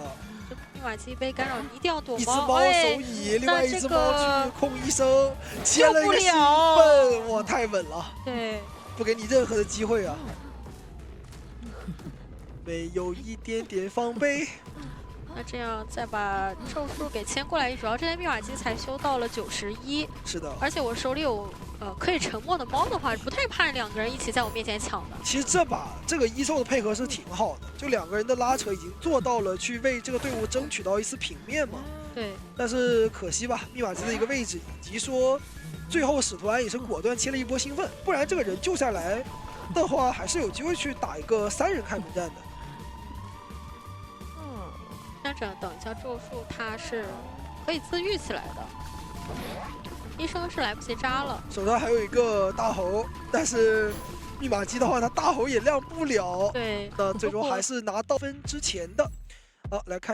这密码机被干扰，一定要躲猫。一只猫手蚁，另外一只猫去控医生，切了一个兴奋，哇，太稳了。对。不给你任何的机会啊。没有一点点防备。那这样再把咒术给牵过来，主要这台密码机才修到了91。是的。而且我手里有可以沉默的猫的话，不太怕两个人一起在我面前抢的。其实这个一兽的配合是挺好的，就两个人的拉扯已经做到了去为这个队伍争取到一丝平面嘛。对。但是可惜吧，密码机的一个位置，以及说最后使徒安也是果断切了一波兴奋，不然这个人救下来的话，还是有机会去打一个3人开门战的。像这等一下咒术，它是可以自愈起来的。医生是来不及扎了，手上还有一个大猴，但是密码机的话，他大猴也亮不了。对，那最终还是拿到分之前的。好，来看。